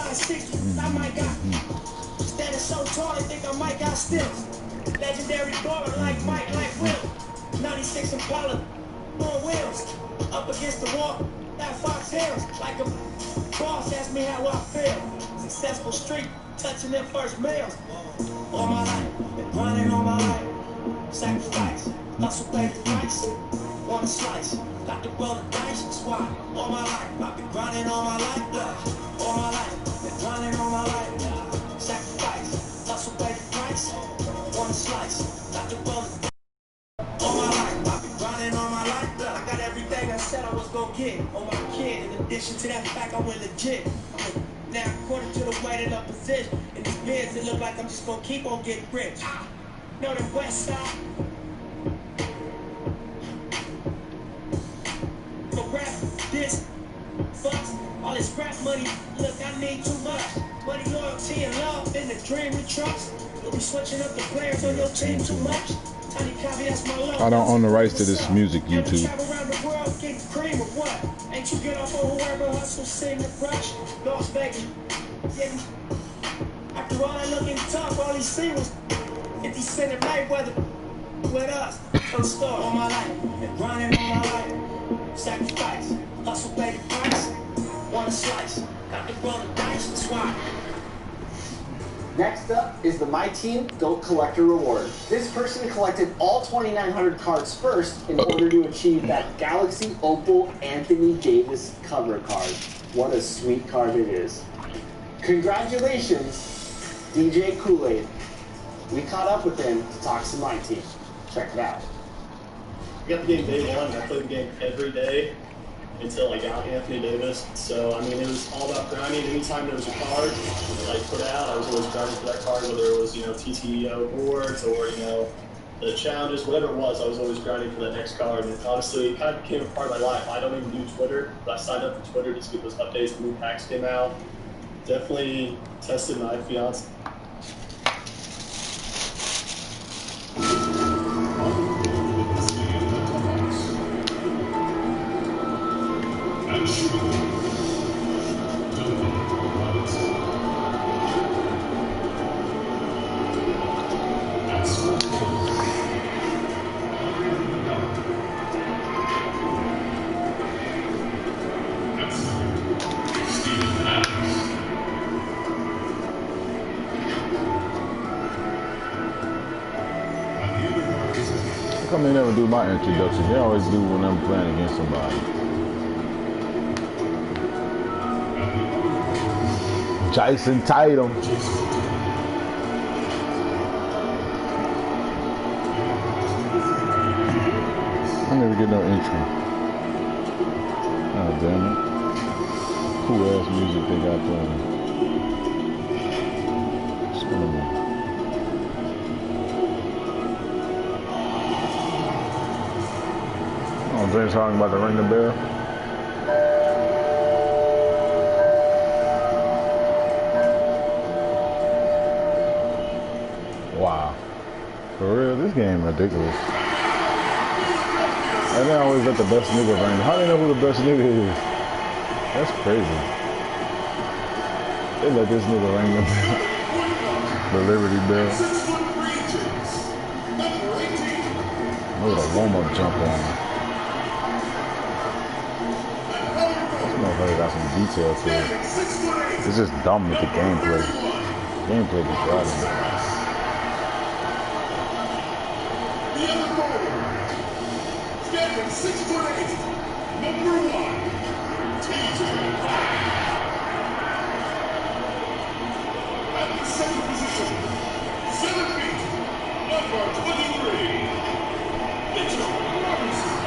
5'6", I might got. Standing so tall, they think I might got stills. Legendary baller like Mike, like Will. 96 Impala on wheels. Up against the wall, that Fox Hills. Like a boss asked me how I feel. Successful street, touching their first meals. All my life, been grinding all my life. Sacrifice, hustle pay the price. Want a slice, got to roll the dice. That's why all my life, I've been grinding all my life. All my life, been grinding all my life. Sacrifice, hustle pay the price. Want a slice, got to roll the dice. All my life, I've been grinding all my life. I got everything I said I was gonna get on my kid. In addition to that fact, I went legit. Now, according to the weight of the position, in these bids, it look like I'm just gonna keep on getting rich. Know the West Side. For rap, this, fucks, all this rap money. Look, I need too much. Money, loyalty, and love in the dream we trust. You'll be switching up the players on your team too much. I don't own the rights to this music, YouTube. Ain't you get off on whoever hustle, sing the brush? Las Vegas. After all that looking tough, all he see was 50 Cent and Mayweather with us. Don't start all my life, been grinding all my life. Sacrifice, hustle, pay the price. Want a slice, got to roll the dice, that's why. Next up is the My Team GOAT Collector Reward. This person collected all 2,900 cards first in order to achieve that Galaxy Opal Anthony Davis cover card. What a sweet card it is. Congratulations, DJ Kool-Aid. We caught up with him to talk some My Team. Check it out. I got the game day one, and I played the game every day until I got Anthony Davis. So, I mean, it was all about grinding. Anytime there was a card that I put out, I was always grinding for that card, whether it was, TTO boards or, the challenges, whatever it was, I was always grinding for that next card. And honestly, it kind of became a part of my life. I don't even do Twitter, but I signed up for Twitter just to get those updates when new packs came out. Definitely tested my fiance. How come they never do my introduction? They always do when I'm playing against somebody. Jason Tatum. I never get no entry. Oh, damn it. Cool ass music they got playing. What's going on? Oh, James Harden about to ring the bell. Wow. For real, this game ridiculous. And they always let the best nigga ring. How do they know who the best nigga is? That's crazy. They let this nigga ring the bell. The Liberty Bell. Look at a warm-up jump on. Motherfucker got some detail to it. It's just dumb with the gameplay. Gameplay is driving me. The other forward, standing 6'8", number 1, TJ. At the second position, 7 feet, number 23, Mitchell Robinson.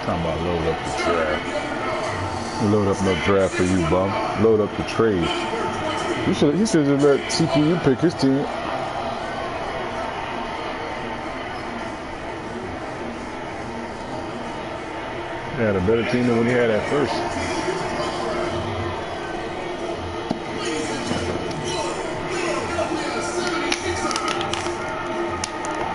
Talking about load up the draft. Load up no draft for you, bum. Load up the trade. He should just let CPU pick his team. He had a better team than when he had at first.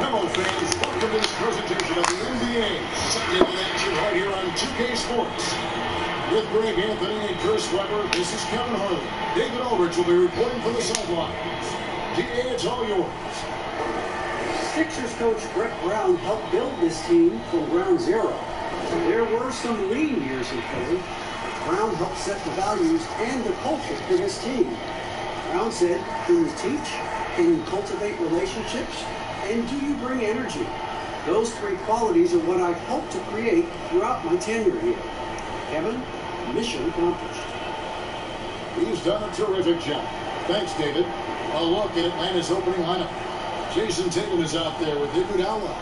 Hello, fans. Welcome to this presentation of the NBA. Sunday night action right here on 2K Sports. With Greg Anthony and Chris Webber, this is Kevin Harlan. David Aldridge will be reporting from the sidelines. GA, it's all yours. Sixers coach Brett Brown helped build this team from ground zero. There were some lean years in Philly. Brown helped set the values and the culture for this team. Brown said, "Can you teach? Can you cultivate relationships? And do you bring energy? Those three qualities are what I've helped to create throughout my tenure here." Kevin, mission accomplished. He's done a terrific job. Thanks, David. A look at Atlanta's opening lineup. Jason Tatum is out there with Iguodala.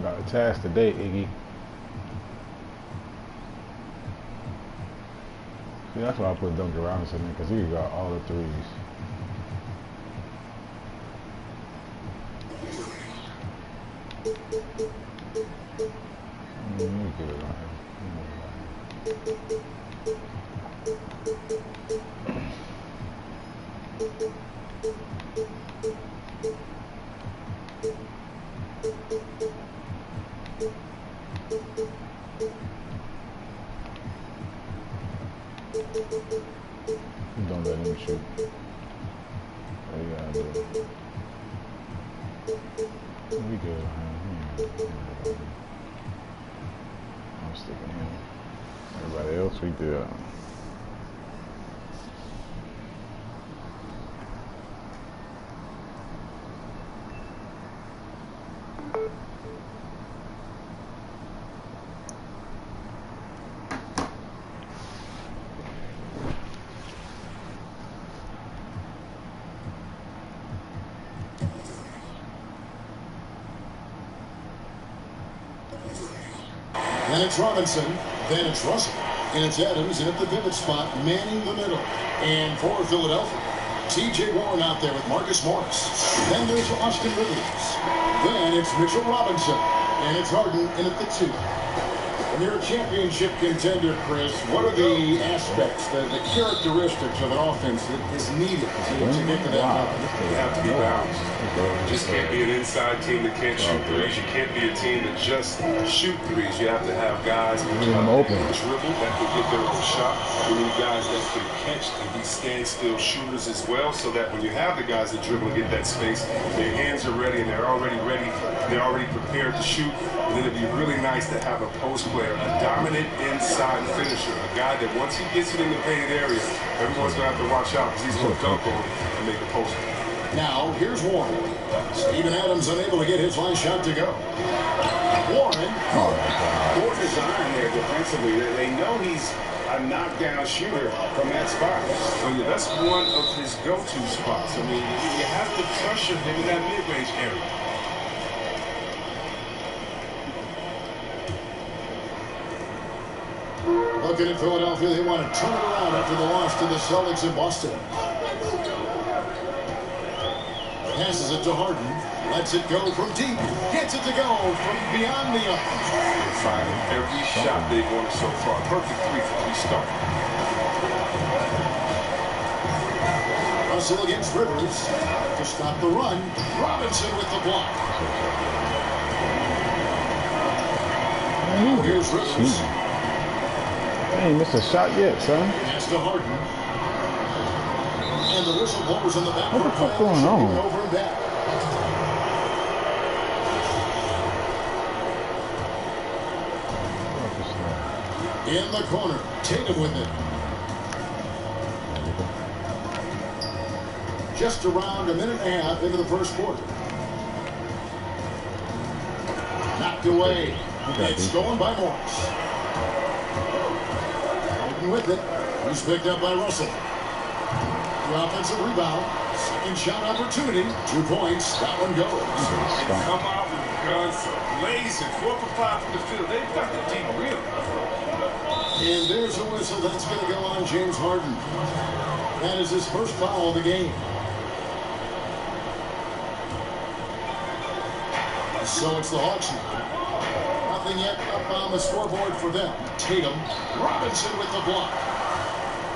Got a task today, Iggy. See, that's why I put Duncan Robinson in, because he got all the threes. We good, right? Don't let him shoot. What you gotta do? We good, I'm sticking him. Everybody else, we good. Then it's Robinson. Then it's Russell. And it's Adams in at the pivot spot, manning the middle. And for Philadelphia, T.J. Warren out there with Marcus Morris. Then there's Austin Rivers. Then it's Mitchell Robinson. And it's Harden in at the 2. When you're a championship contender, Chris, what are the aspects, the characteristics of an offense that is needed to get to that level? You have to be balanced. You just can't be an inside team that can't shoot threes. You can't be a team that just shoot threes. You have to have guys that can dribble, that can get their own shot. You need guys that can catch and be standstill shooters as well, so that when you have the guys that dribble and get that space, their hands are ready and they're already ready. They're already prepared to shoot. And then it'd be really nice to have a post player, a dominant inside finisher, a guy that once he gets it in the painted area, everyone's going to have to watch out because he's going to dunk on it and make a post. Now, here's Warren. Steven Adams unable to get his last shot to go. Warren. Poor design there defensively. They know he's a knockdown shooter from that spot. So yeah, that's one of his go-to spots. I mean, you have to pressure him in that mid-range area. Looking at Philadelphia, they want to turn it around after the loss to the Celtics in Boston. Passes it to Harden. Lets it go from deep. Gets it to go from beyond the arc. Finding every shot they've wanted so far. Perfect 3 for restart. Russell against Rivers. To stop the run. Robinson with the block. Here's Rivers. He ain't missed a shot yet, son. Pass to Harden. And the whistle blows in the back. What the fuck going on? Over and back. In the corner. Tatum with it. Just around a minute and a half into the first quarter. Knocked away. It's stolen by Morris. With it. He's picked up by Russell. The offensive rebound. Second shot opportunity. 2 points. That one goes. They come out with guns blazing. 4 for 5 from the field. They've got the deep rim. And there's a whistle that's going to go on James Harden. That is his first foul of the game. So it's the Hawks now. Nothing yet up on the scoreboard for them. Tatum, Robinson with the block.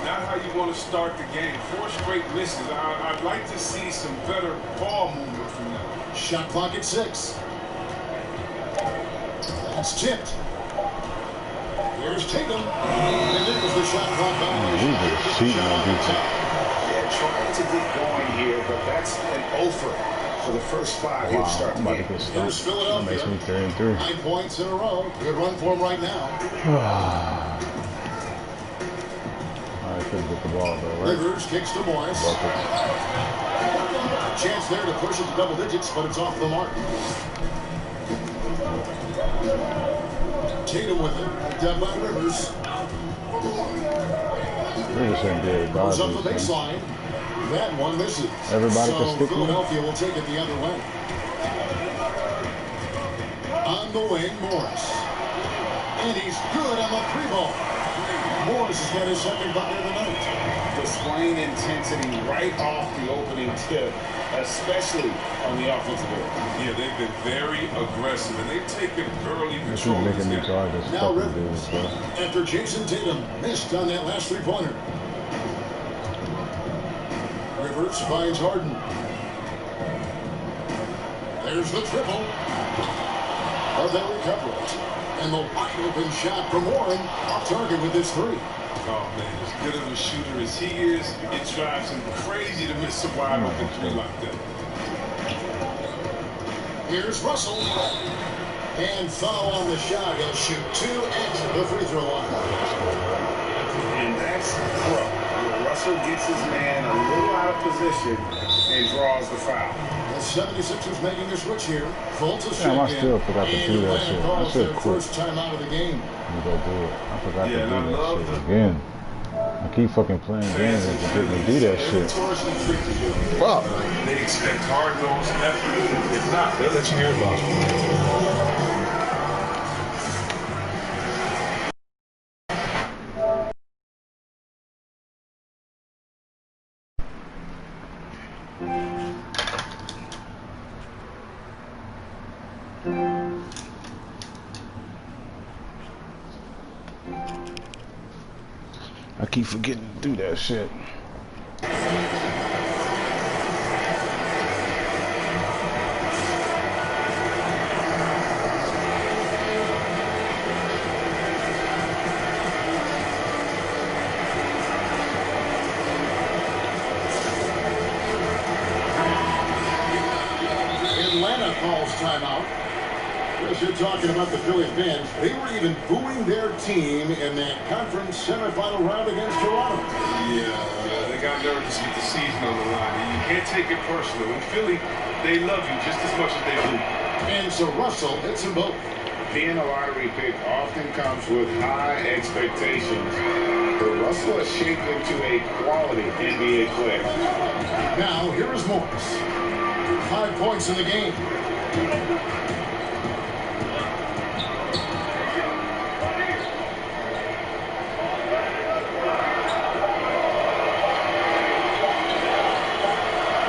Not how you want to start the game. 4 straight misses. I'd like to see some better ball movement from them. Shot clock at 6. That's tipped. Here's Tatum. And there's the shot clock violation. Yeah, trying to get going here, but that's an offer for the first 5 here to start the game. Here's Philadelphia. Makes me 3-3. 9 points in a row. Good run for him right now. I couldn't get the ball though, right? Rivers kicks to Morris. Chance there to push it to double digits, but it's off the mark. Tatum with it. Picked up by Rivers. Rivers shouldn't be able to Goes up dodge the these, baseline. That one misses. Everybody so can stick with Philadelphia will take it the other way. On the wing, Morris. And he's good on the 3-ball. Morris has got his second bucket of the night. Displaying intensity right off the opening tip. As especially on the offensive end. Yeah, they've been very aggressive, and they've taken early They keep control of making me this game. guard this Now fucking dude, Rivers, bro. after Jason Tatum missed on that last three-pointer. Rivers finds Harden. There's the triple. But they recover it. And the wide open shot from Warren off target with this three. Oh, man, as good of a shooter as he is, it drives him crazy to miss a wide open three like that. Here's Russell. And foul on the shot. He'll shoot 2 at the free throw line. And that's pro. Where Russell gets his man a little out of position and draws the foul. The 76ers making a switch here. Fultz is Damn, I checked still in. forgot to And do that Atlanta shit. calls I should their quit. first time out of the game. You go do it. I forgot Yeah, to and do I that love shit the- again. I keep fucking playing games and forgetting to do that shit. Fuck. They expect hard goals and effort. If not, they'll let you hear about it. I keep forgetting to do that shit. Atlanta calls timeout. Chris, you're talking about the Philly fans. They were even booing their team in that conference semifinal round against Toronto. Yeah, they got nervous with the season on the line. And you can't take it personal. In Philly, they love you just as much as they do. And so Russell hits them both. Being a lottery pick often comes with high expectations. But Russell has shaped into a quality NBA player. Now, here is Morris. 5 points in the game.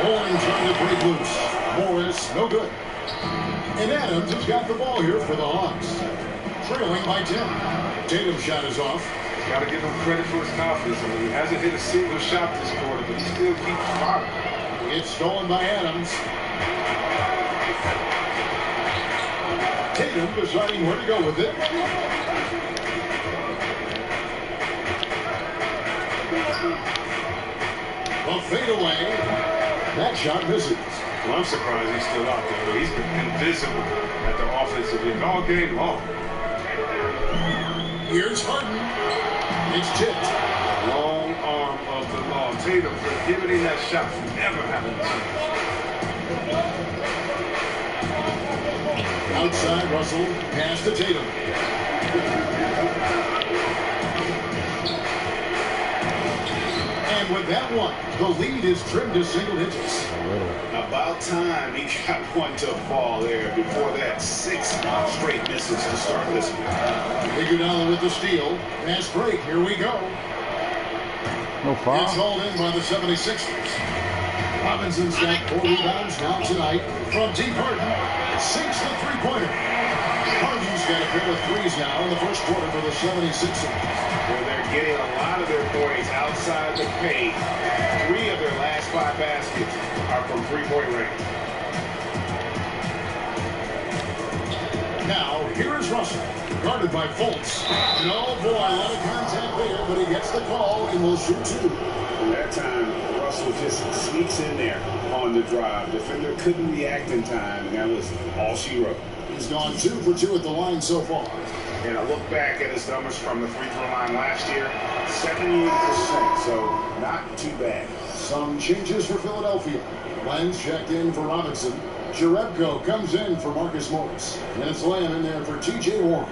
Warren trying to break loose. Morris, no good. And Adams has got the ball here for the Hawks. Trailing by 10. Tatum's shot is off. Got to give him credit for his confidence. I mean, he hasn't hit a single shot this quarter, but he still keeps firing. It's stolen by Adams. Tatum deciding where to go with it. A fadeaway. That shot misses. Well, I'm surprised he's still out there, but he's been invisible at the offensive end all game long. Here's Harden. It's tipped. Long arm of the law. Tatum prohibiting that shot from ever happening. Outside, Russell. Pass to Tatum. And with that one, the lead is trimmed to single digits. About time he got one to fall there. Before that, 6 straight misses to start this one. Iguodala with the steal. Pass break. Here we go. No foul. It's hauled in by the 76ers. Robinson's got 4 rebounds now tonight from deep. Harden sinks the three-pointer. Harden's got a pair of threes now in the first quarter for the 76ers. Where they're getting a lot of their points outside the paint. 3 of their last 5 baskets are from three-point range. Now, here is Russell, guarded by Fultz. And oh boy, a lot of contact there, but he gets the call and will shoot 2. And that time, Russell just sneaks in there on the drive. Defender couldn't react in time, and that was all she wrote. He's gone 2 for 2 at the line so far. And I look back at his numbers from the free throw line last year, 78%, so not too bad. Some changes for Philadelphia. Lenz checked in for Robinson. Jerebko comes in for Marcus Morris. And it's Lamb in there for T.J. Warren.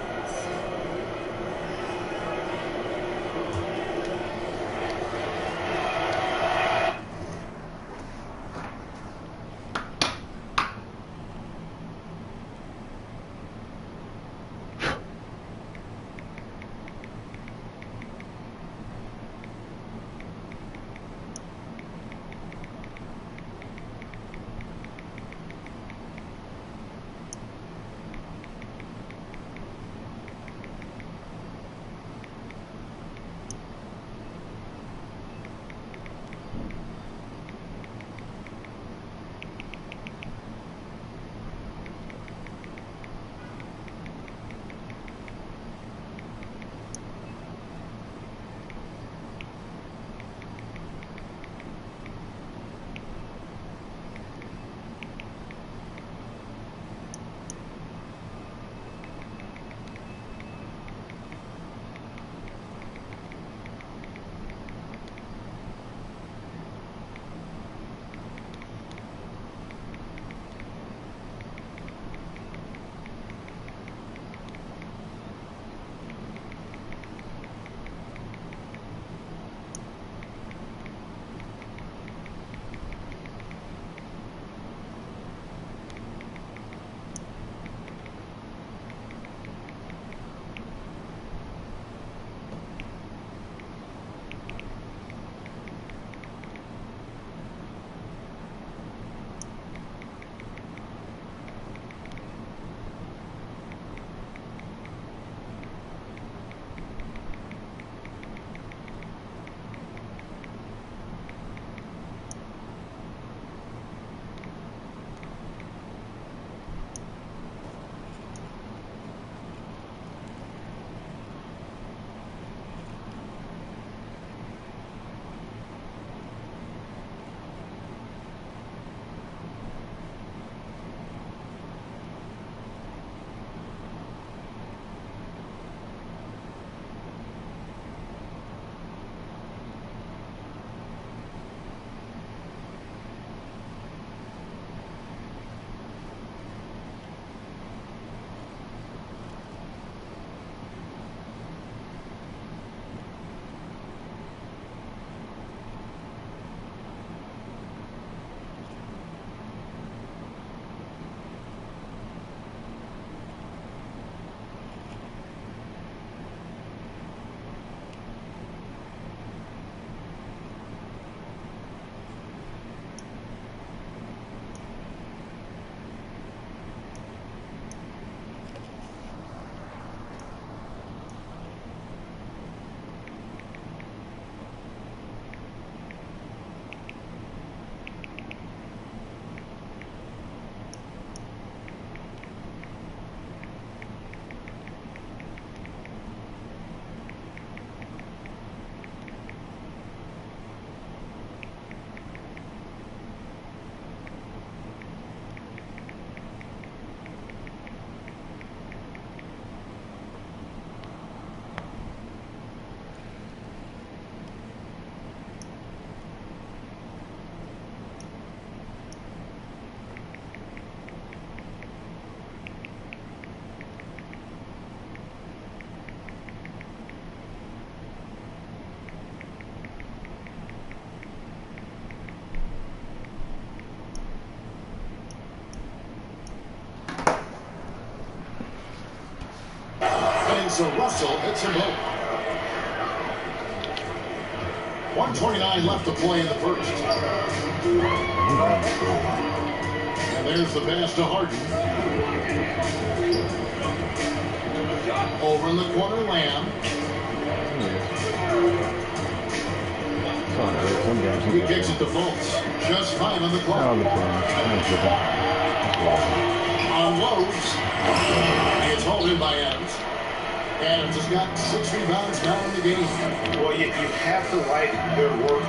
so Russell hits them both. 1:29 left to play in the first. And there's the pass to Harden. Over in the corner, Lamb. He kicks it to Fultz. Just 5 on the clock. Unloads. It's hauled in by Adams. Adams has got 6 rebounds now in the game. Well, you have to like their work.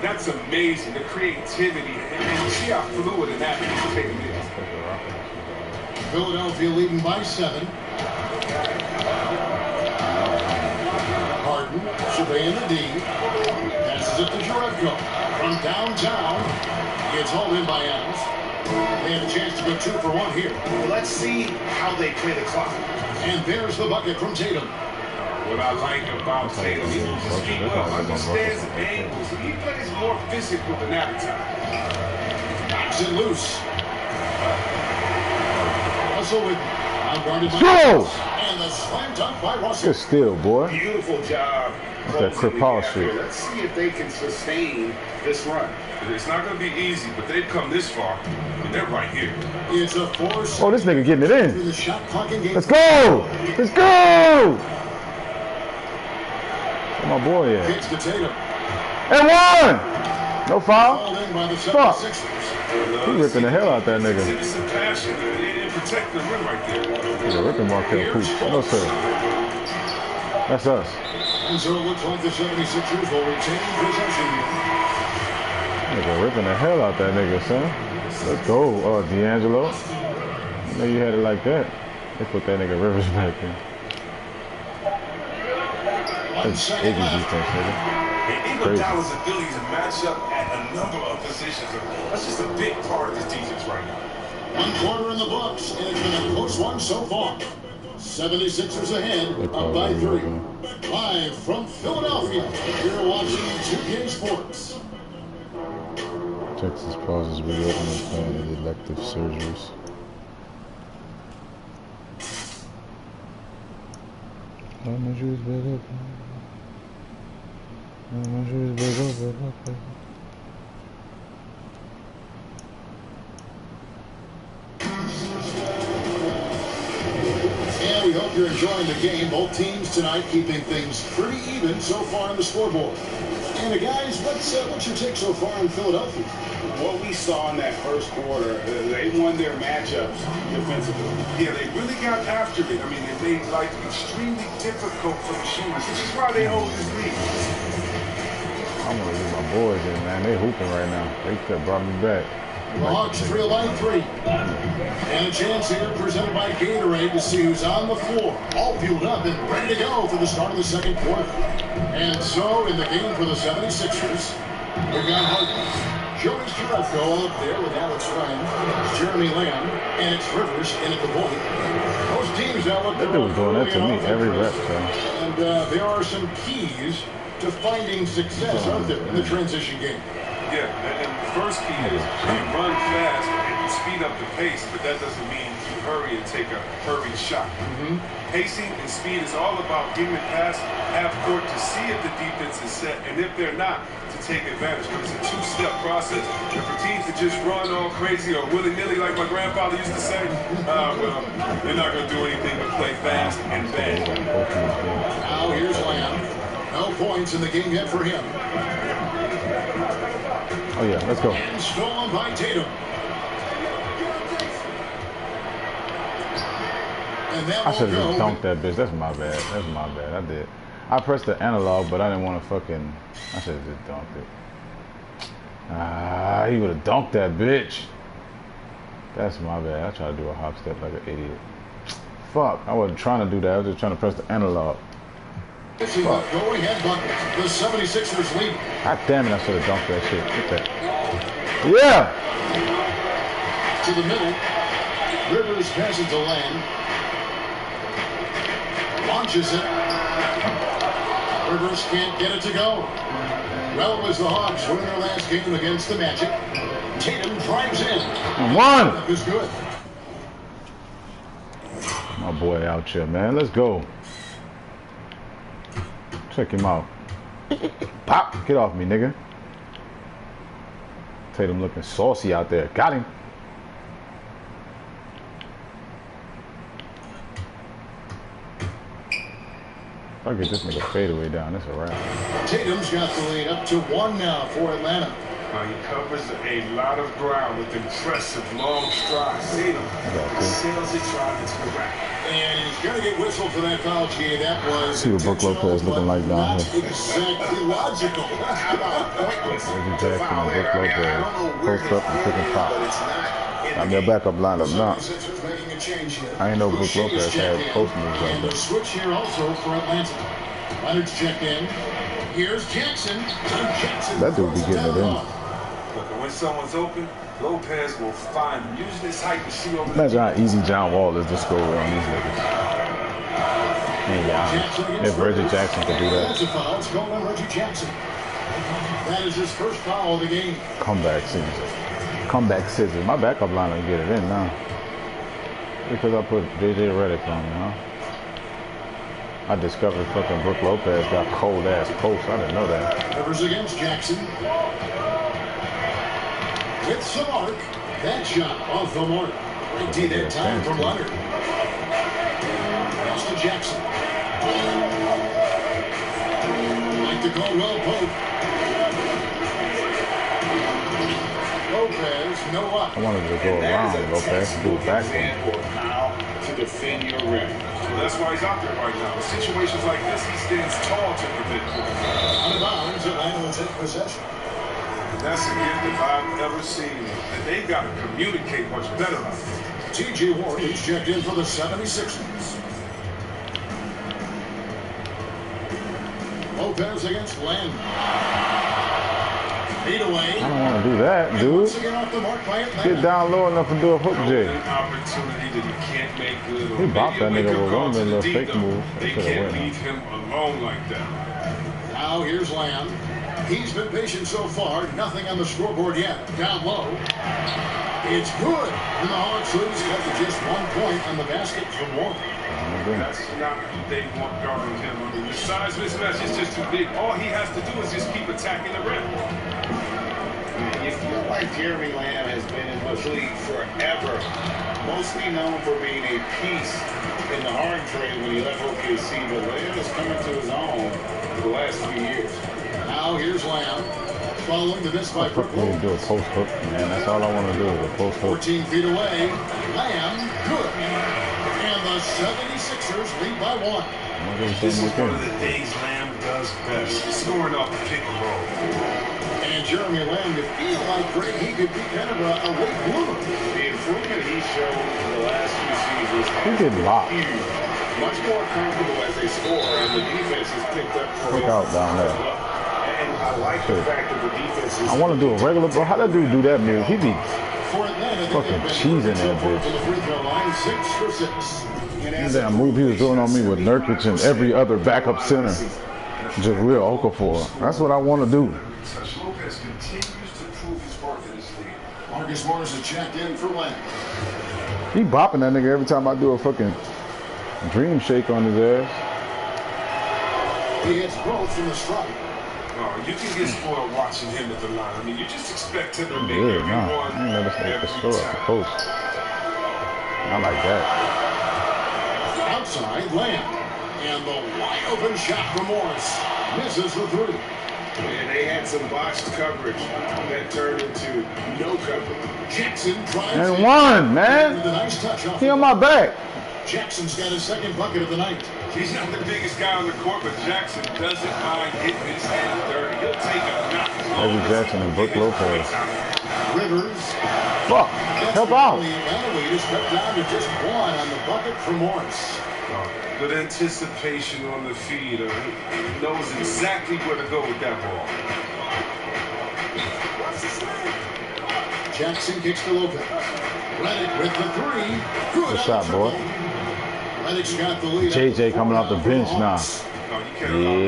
That's amazing, the creativity, and see how fluid and accurate it is. Philadelphia leading by 7. Harden surveying the D. Passes it to Jerebko. From downtown, it's hauled in by Adams. They have a chance to go 2 for 1 here. Let's see how they play the clock. And there's the bucket from Tatum. What I like about Tatum, he moves his feet well, understands the angles, and he plays more physical than appetite. Knocks it loose. Russell with unguarded by Go! And the slam dunk by Russell. Good steal, boy. Beautiful job. That Crip Powell shit. Let's see if they can sustain this run. It's not going to be easy, but they've come this far, and they're right here. It's a force. Oh, this nigga getting it in. The shot clock in game. Let's go! Let's go! Where my boy at? Kicks to Tatum. And 1! No foul? Called in by the Fuck. 76ers. He ripping the hell out that nigga. It's some passion and protect the rim right there. He's a ripping Markel Pooch. No, sir. That's us. And so it looks like the 76ers will retain possession here. Nigga ripping the hell out that nigga, son. Let's go, D'Angelo. I know you had it like that. They put that nigga Rivers back in. That's Iggy defense, nigga. And Iguodala's ability to match up at a number of positions, that's just a big part of his defense right now. 1 quarter in the books, and it's been a close one so far. 76ers ahead, up by 3. Live from Philadelphia, you're watching 2K Sports. Texas pauses reopening plan of elective surgeries. And we hope you're enjoying the game. Both teams tonight keeping things pretty even so far on the scoreboard. And guys, what's your take so far on Philadelphia? What we saw in that first quarter, they won their matchups defensively. Yeah, they really got after it. I mean, they made life extremely difficult for the shooters, which is why they hold this lead. I'm gonna get my boys in, man. They hooping right now. They could brought me back. The Hawks trail by 3. And a chance here presented by Gatorade to see who's on the floor. All fueled up and ready to go for the start of the second quarter. And so, in the game for the 76ers, we've got Harden. Jonas Jerebko up there with Alex Ryan, Jeremy Lamb, and it's Rivers in at the point. Those teams now look That dude was doing that to me every rep, son. And there are some keys to finding success, aren't there, in the transition game? Yeah, and the first key is you run fast and speed up the pace, but that doesn't mean you hurry and take a hurried shot. Pacing and speed is all about getting it past half court to see if the defense is set, and if they're not, to take advantage. But it's a 2-step process. And for teams to just run all crazy or willy-nilly, like my grandfather used to say, well, they're not going to do anything but play fast and bad. Now here's Lamb. No points in the game yet for him. Oh yeah, let's go. And stolen by Tatum. And that I should have won't just go. dunked that bitch. That's my bad. That's my bad. I did. I pressed the analog, but I didn't want to fucking. I should have just dunked it. Ah, he would have dunked that bitch. That's my bad. I tried to do a hop step like an idiot. Fuck. I wasn't trying to do that. I was just trying to press the analog. This is a go-ahead bucket. The 76ers lead. God damn it, I should have dunked that shit. Get that. Yeah! To the middle. Rivers passes to Lamb. Launches it. Rivers can't get it to go. Well, it was the Hawks win their last game against the Magic. Tatum drives in. One. Is good. My boy out here, man. Let's go. Check him out. Pop. Get off me, nigga. Tatum looking saucy out there. Got him. If I get this nigga fadeaway down, it's a wrap. Tatum's got the lead up to 1 now for Atlanta. He covers a lot of ground with impressive long strides. Tatum sails it trying to rack. And he's going to get whistled for that foul, G. That was see what Brook Lopez looking like down here. Exactly logical. Reggie Jackson and Brook Lopez. Post up and pick and pop. Got me a backup lineup now. I ain't know Brook Lopez had post moves like And the that. switch here also for Atlanta. Leonard's checked in. Here's Jackson. That dude be getting it in. Look, when someone's open, Lopez will find him. Using his height to see over Imagine how easy John Wall is to score on these niggas. And yeah, if Reggie Jackson could do that. That's a foul. It's going on Reggie Jackson. That is his first foul of the game. Comeback scissors. Comeback scissors. My backup line will get it in now. Because I put JJ Redick on, you know. I discovered fucking Brook Lopez got cold ass posts. I didn't know that. Rivers against Jackson. With some arc. That shot off the mark. 19 that time from Leonard. Pass to Jackson. Like to go well poke. Lopez, no up. I wanted to go around Lopez and do it back one. To defend your rim. So that's why he's out there right now. In situations like this, he stands tall to prevent it. Out of bounds, Atlanta will take possession. That's a gift if I've ever seen. And they've got to communicate much better out there. T.J. Warren is checked in for the 76ers. Lopez against Len. Feet away. I don't want to do that, dude. Once again off the mark by Atlanta. Get down low enough and do a hook J. An opportunity that he can't make good. He bopped that nigga with one of them little fake moves. They can't leave him alone like that. Now here's Lamb. He's been patient so far. Nothing on the scoreboard yet. Down low. It's good. And the Hawks lose cut to just 1 point on the basket from Warren. That's not what they want guarding him. I mean, the size mismatch is just too big. All he has to do is just keep attacking the rim. You feel like Jeremy Lamb has been in the league forever, mostly known for being a piece in the Harden trade when he left OKC, but Lamb is coming to his own for the last few years. Now here's Lamb. Following the miss by Fuck me to do a post hook, man. That's all I want to do is a post hook. 14 feet away. Lamb, good. And the 76ers lead by 1. This is one of the things Lamb does best, scoring off the pick and roll. And Jeremy Lamb, you feel like Greg, he could be kind of a late bloomer. The improvement he showed in the last few seasons He did lock. huge. Much more comfortable as they score, and the defense has picked up for Look him. out down there. And I like the fact that the defense is... I want to do a regular, bro. How that dude do that move? He be For Atlanta, fucking cheesing that bitch. to the free throw line, 6 for 6. That damn move he was doing on me with Nurkic and every other backup center. Jahlil Okafor. That's what I want to do. Lopez continues to prove his worth in this league. Marcus Morris is checked in for Lamb. He bopping that nigga every time I do a fucking dream shake on his ass. He hits both from the strike. You can get spoiled watching him at the line. I mean, you just expect him to make Yeah, every nah. one I ain't never seen every the score up the time. post. I like that. Outside, Lamb. And the wide open shot from Morris. Misses the 3. And they had some botched coverage that turned into no coverage. Jackson drives And in. one, man. With a nice touch off. He on my back. Jackson's got his second bucket of the night. He's not the biggest guy on the court, but Jackson doesn't mind hitting his hands dirty. He'll take a knock. Reggie Jackson and Brook Lopez. Rivers. Fuck. Help out. The elevators cut down to just 1 on the bucket for Morris. Good anticipation on the feed. He knows exactly where to go with that ball. Jackson kicks to Lopez. Redick with the 3. Good shot, boy. Redick's got the lead. JJ coming off the bench now. No, you can't allow him.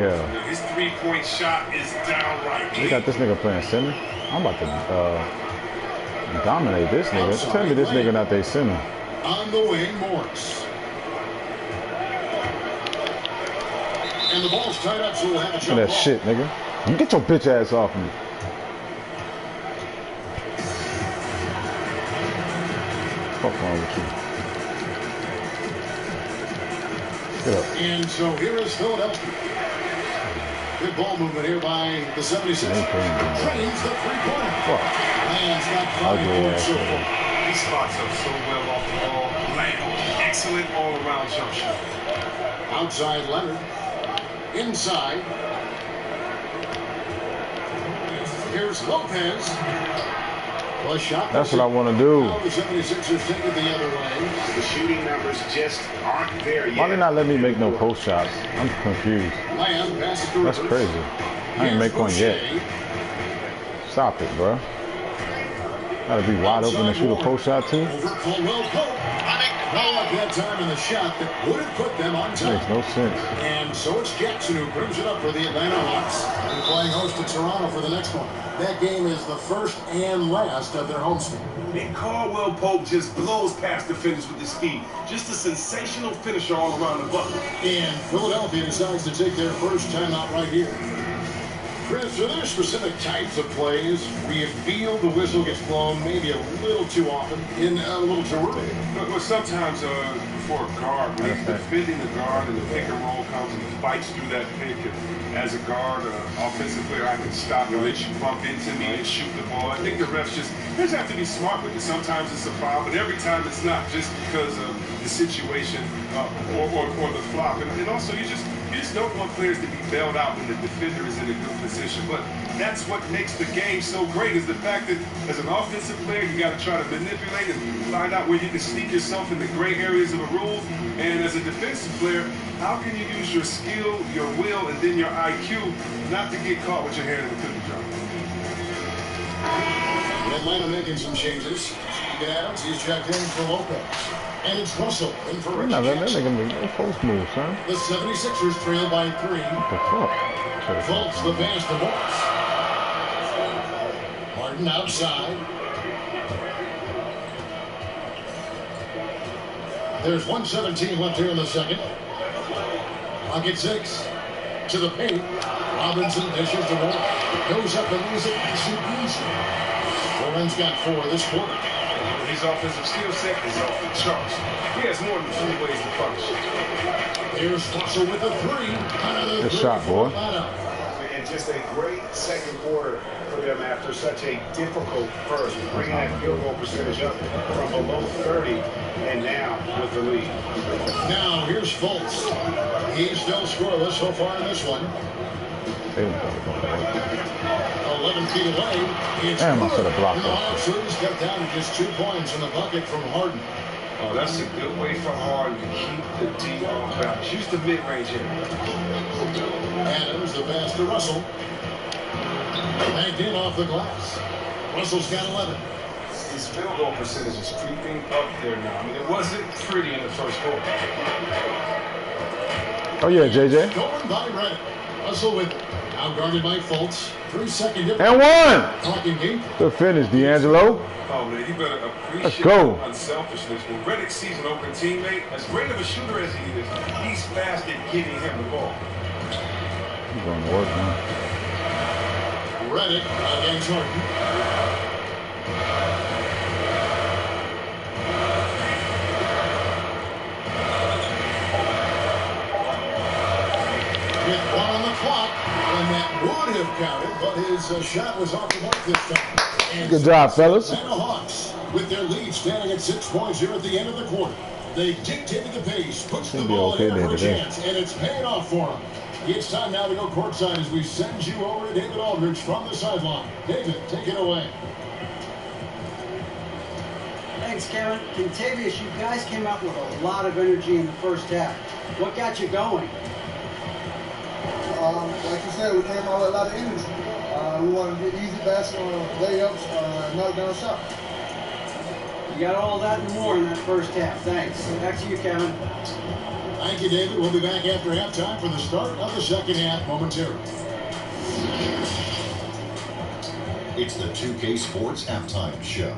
Yeah. His 3 three-point shot is downright. They got this nigga playing center. I'm about to dominate this nigga. Tell me this nigga not they center. On the wing, Morris. And the ball's tied up, so we'll have a jump That ball. shit, nigga. You get your bitch ass off me. Fuck wrong with you? Get up. And so here is Philadelphia. Good ball movement here by the 76ers. Trains the three-pointer. Fuck. Land's got I'll 5 go points so ass. far. He spots up so well off the ball. Lamb, excellent all-around jump shot. Outside Leonard. Inside. Here's Lopez. Well, shot. That's what I want to do. Now the 76ers take it the other way. The shooting numbers just aren't there yet. Why they not let me make no post shots? I'm confused. Lamb passes to That's Rivers. crazy. I ain't make one yet. Stop it, bro. Gotta be wide open and shoot a post shot too. Over Caldwell Pope. Not like that time in the shot that would have put them on top. Makes no sense. And so it's Jackson who brings it up for the Atlanta Hawks. And playing host to Toronto for the next one. That game is the first and last of their homestand. And Caldwell Pope just blows past defenders with his speed. Just a sensational finisher all around the bucket. And Philadelphia decides to take their first timeout right here. Chris, are there specific types of plays where you feel the whistle gets blown maybe a little too often and a little too early? But sometimes for a guard, when he's defending the guard and the pick and roll comes and he fights through that pick, and as a guard, offensive player, I can stop and let you bump into me and shoot the ball. I think the refs just have to be smart with it. Sometimes it's a foul, but every time it's not, just because of the situation or the flop. And also, you just don't want players to be bailed out when the defender is in a good position. But that's what makes the game so great, is the fact that as an offensive player, you got to try to manipulate and find out where you can sneak yourself in the gray areas of the rules. And as a defensive player, how can you use your skill, your will, and then your IQ not to get caught with your hand in the cookie jar? Atlanta making some changes. Steven Adams, he's checked in for Lopez. And it's Russell in for Reggie Nah, that Jackson. nigga make no post move, son. The 76ers trail by 3. What the fuck? Fultz the pass to Morris. Harden outside. There's 1:17 left here in the second. Clock at 6. To the paint. Robinson dishes to Morris. Goes up and leaves it. Easy. Warren's got 4 this quarter. His offensive skill set is off the charts. He has more than 3 ways to function. Here's Russell with a 3. Another Good 3 shot, for boy. Atlanta. And just a great second quarter for them after such a difficult first. Bringing that field goal percentage up from below 30 and now with the lead. Now here's Fultz. He's still scoreless so far in this one. 11 feet away. It's Damn, I good. should have blocked And the that Hawks lose, cut down to just 2 points in the bucket from Harden. Oh, that's a good way for Harden to keep the D on balance. Use the mid-range area. Adams, the pass to Russell. Banked in off the glass. Russell's got 11. His field goal percentage is creeping up there now. I mean, it wasn't pretty in the first quarter. Oh yeah, JJ. Stolen by Reddick. Russell with it. Now guarded by Fultz. 3-second difference. And one. Clock and game. Good finish, D'Angelo. Oh, man, you better appreciate Let's go. unselfishness. When Reddick sees an open teammate, as great of a shooter as he is, he's fast at getting him the ball. He's going to work, man. Reddick against Harden. With 1 on the clock, and that would have counted, but his shot was off the mark this time. And Good job, fellas. Atlanta Hawks, with their lead standing at 6 points here at the end of the quarter. They dictated the pace, puts the Should be ball okay in there for a today. chance, and it's paying off for them. It's time now to go courtside as we send you over to David Aldridge from the sideline. David, take it away. Thanks, Kevin. Contavious, you guys came out with a lot of energy in the first half. What got you going? Like you said, we came out with a lot of energy. We wanted to get easy baskets, layups, knock down shots. You got all that and more in that first half. Thanks. Back to you, Kevin. Thank you, David. We'll be back after halftime for the start of the second half momentarily. It's the 2K Sports Halftime Show.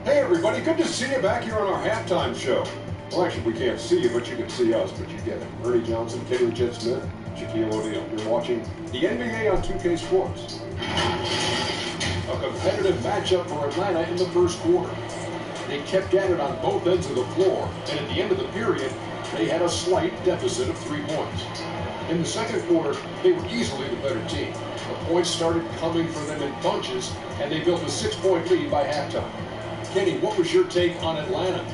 Hey everybody, good to see you back here on our halftime show. Well, actually, we can't see you, but you can see us, but you get it. Ernie Johnson, Kenny Jet Smith, Shaquille O'Neal. You're watching the NBA on 2K Sports. A competitive matchup for Atlanta in the first quarter. They kept at it on both ends of the floor, and at the end of the period, they had a slight deficit of 3 points. In the second quarter, they were easily the better team. The points started coming for them in bunches, and they built a 6-point lead by halftime. Kenny, what was your take on Atlanta?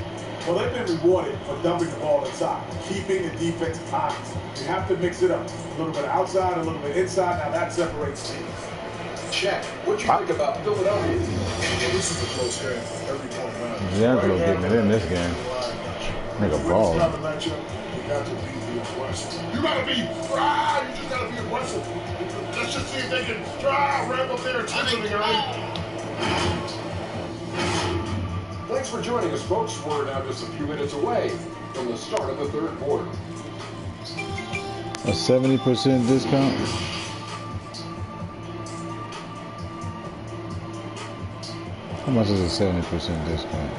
Well, they've been rewarded for dumping the ball inside, keeping the defense honest. You have to mix it up. A little bit outside, a little bit inside. Now that separates teams. Check. What you think about Philadelphia? Well, this is a close game. Every point matters. D'Angelo getting it in this game. Nigga ball. You got to be aggressive. You got to be you just got to be aggressive. Let's just see if they can ramp up their intensity, right? Thanks for joining us, folks. We're now just a few minutes away from the start of the third quarter. A 70% discount? How much is a 70% discount?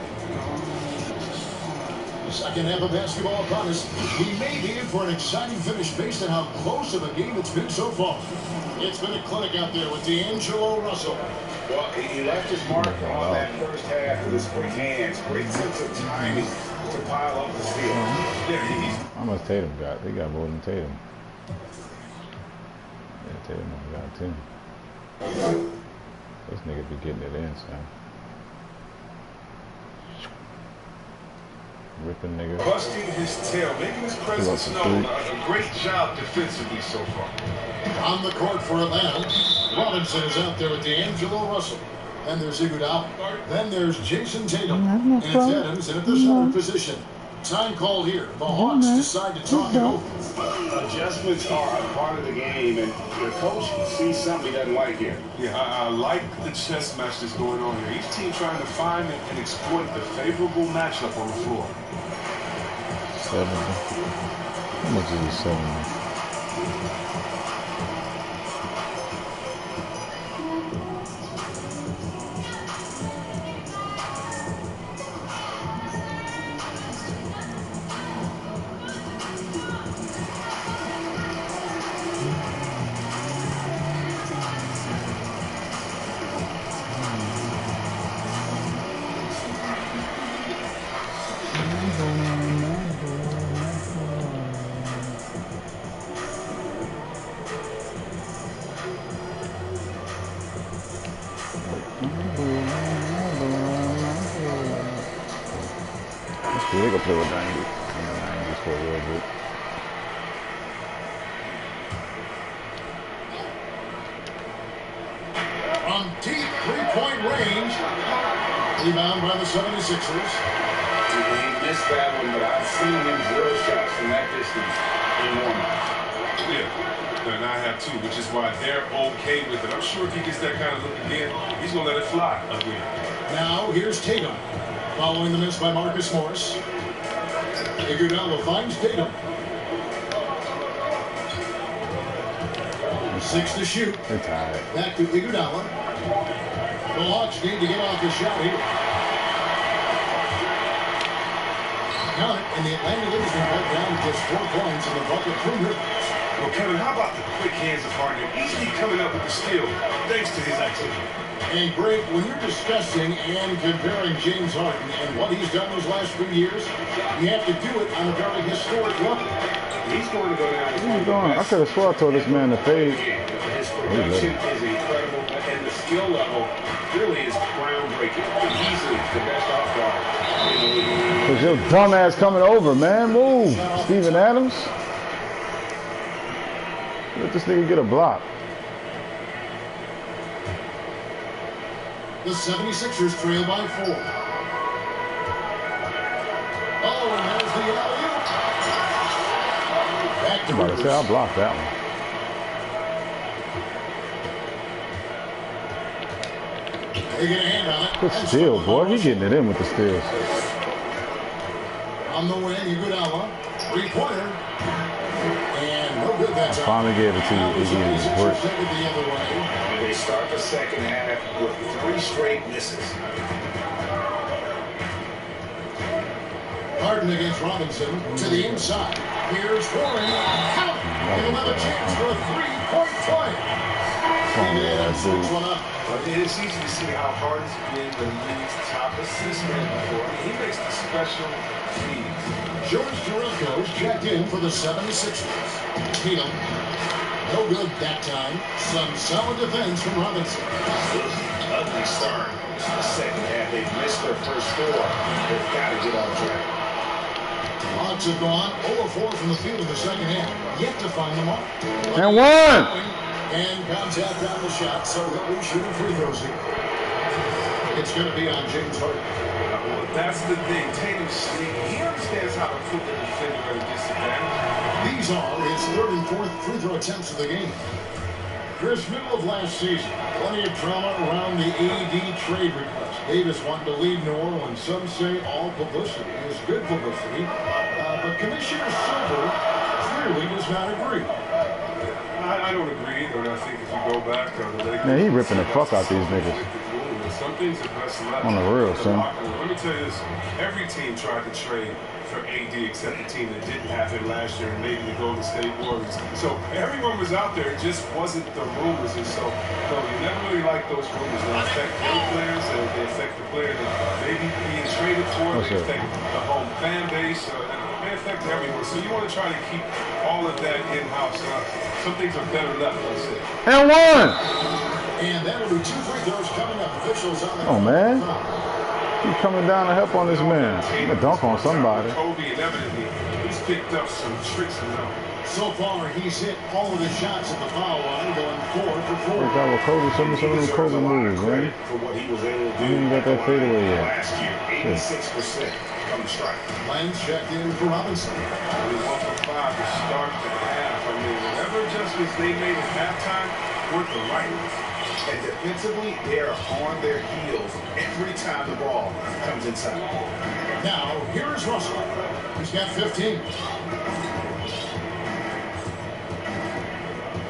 Second half of basketball upon us. We may be in for an exciting finish based on how close of a game it's been so far. It's been a clinic out there with D'Angelo Russell. Well, he left his mark on that first half with his quick hands, great sense of timing to pile up the steal. How much Tatum got? They got more than Tatum. Yeah, Tatum got 10. This nigga be getting it in, son. Ripping nigga. Busting his tail, making his presence known. A great job defensively so far. On the court for Atlanta, Robinson is out there with D'Angelo Russell. Then there's Iguodala. Then there's Jason Tatum. And it's Adams in at the center position. Time called here. The Hawks decide to talk it over. Adjustments are a part of the game, and the coach sees something he doesn't like here. Yeah, I like the chess match that's going on here. Each team trying to find and exploit the favorable matchup on the floor. 70. How much is it, 70? They go play with 90 in the 90s for a little bit. From deep three-point range. Rebound by the 76ers. He missed that one, but I've seen him drill shots from that distance in warm-up. Yeah, and I have too, which is why they're okay with it. I'm sure if he gets that kind of look again, he's going to let it fly again. Now, here's Tatum. Following the miss by Marcus Morris. Iguodala finds Tatum. 6 to shoot. Back to Iguodala. The Hawks need to get off the shot here. Count it, and the Atlanta Leafs are back down to just 4 points in the bucket from Rivers. Well, Kevin, how about the quick hands of Harden? Easily coming up with the steal, thanks to his activity. And Greg, when you're discussing and comparing James Harden and what he's done those last few years, you have to do it on a very historic level. He's going to go down. Where's he going? I could have swore I told this man to fade. His production is incredible, and the skill level really is groundbreaking. Easily the best off guard. Cause your dumb ass coming over, man. Move, Steven Adams. Let this nigga get a block. The 76ers trail by 4. Oh, and there's the alley-oop. Back to Rivers. I blocked that one. They get a hand on it. Good steal, boy. He getting it in with the steals. On the wing, Iguodala. 3-pointer. And no good. good that time. Finally gave it to you. The other way. They start the second half with 3 straight misses. Harden against Robinson to the inside. Here's Warren. Count. And another chance for a 3-point play. It's easy to see how hard it's been to use top assist man before. He makes the special feeds. George Jerebko's checked in for the 76ers. Tatum, no good that time. Some solid defense from Robinson. Ugly start. The second half, they've missed their first 4. They've got to get on track. Hawks have gone 0-4 from the field in the second half. Yet to find the mark. And one! And contact on the shot, so he'll be shooting free throws here. It's going to be on James Harden. Well, that's the thing. Tatum's sneaky. He understands how to put the defender at a disadvantage. These are his 3rd and 4th free throw attempts of the game. Chris, middle of last season, plenty of drama around the AD trade request. Davis wanted to leave New Orleans. Some say all publicity is good publicity. But Commissioner Silver clearly does not agree. I don't agree, but I think if you go back on the Lakers, Man, he ripping the fuck out these niggas. Some things are best left on the real, son. Let me tell you this: every team tried to trade for AD except the team that didn't have it last year, and maybe the Golden State Warriors. So everyone was out there; it just wasn't the rumors, and so you never really like those rumors. They affect young players, they affect the player that maybe being traded for, they affect the home fan base. They affect everyone. So you want to try to keep all of that in-house. Some things are better left unsaid. And one! And that'll be 2 free throws coming up. Officials on the Oh, man. He's coming down to help on this man. He's gonna dunk on somebody. Kobe, and evidently, he's picked up some tricks in them. So far, he's hit all of the shots at the foul line, going 4 for 4. Look out with Kobe, some of them Kobe moves, man. For what he was able to He do. ain't got that fadeaway yet. Last year, 86% come to strike. Lance checked in for Robinson. 1 for 5 to start the half. I mean, whatever adjustments they made at halftime were the right ones. And defensively, they are on their heels every time the ball comes inside. Now, here's Russell. He's got 15.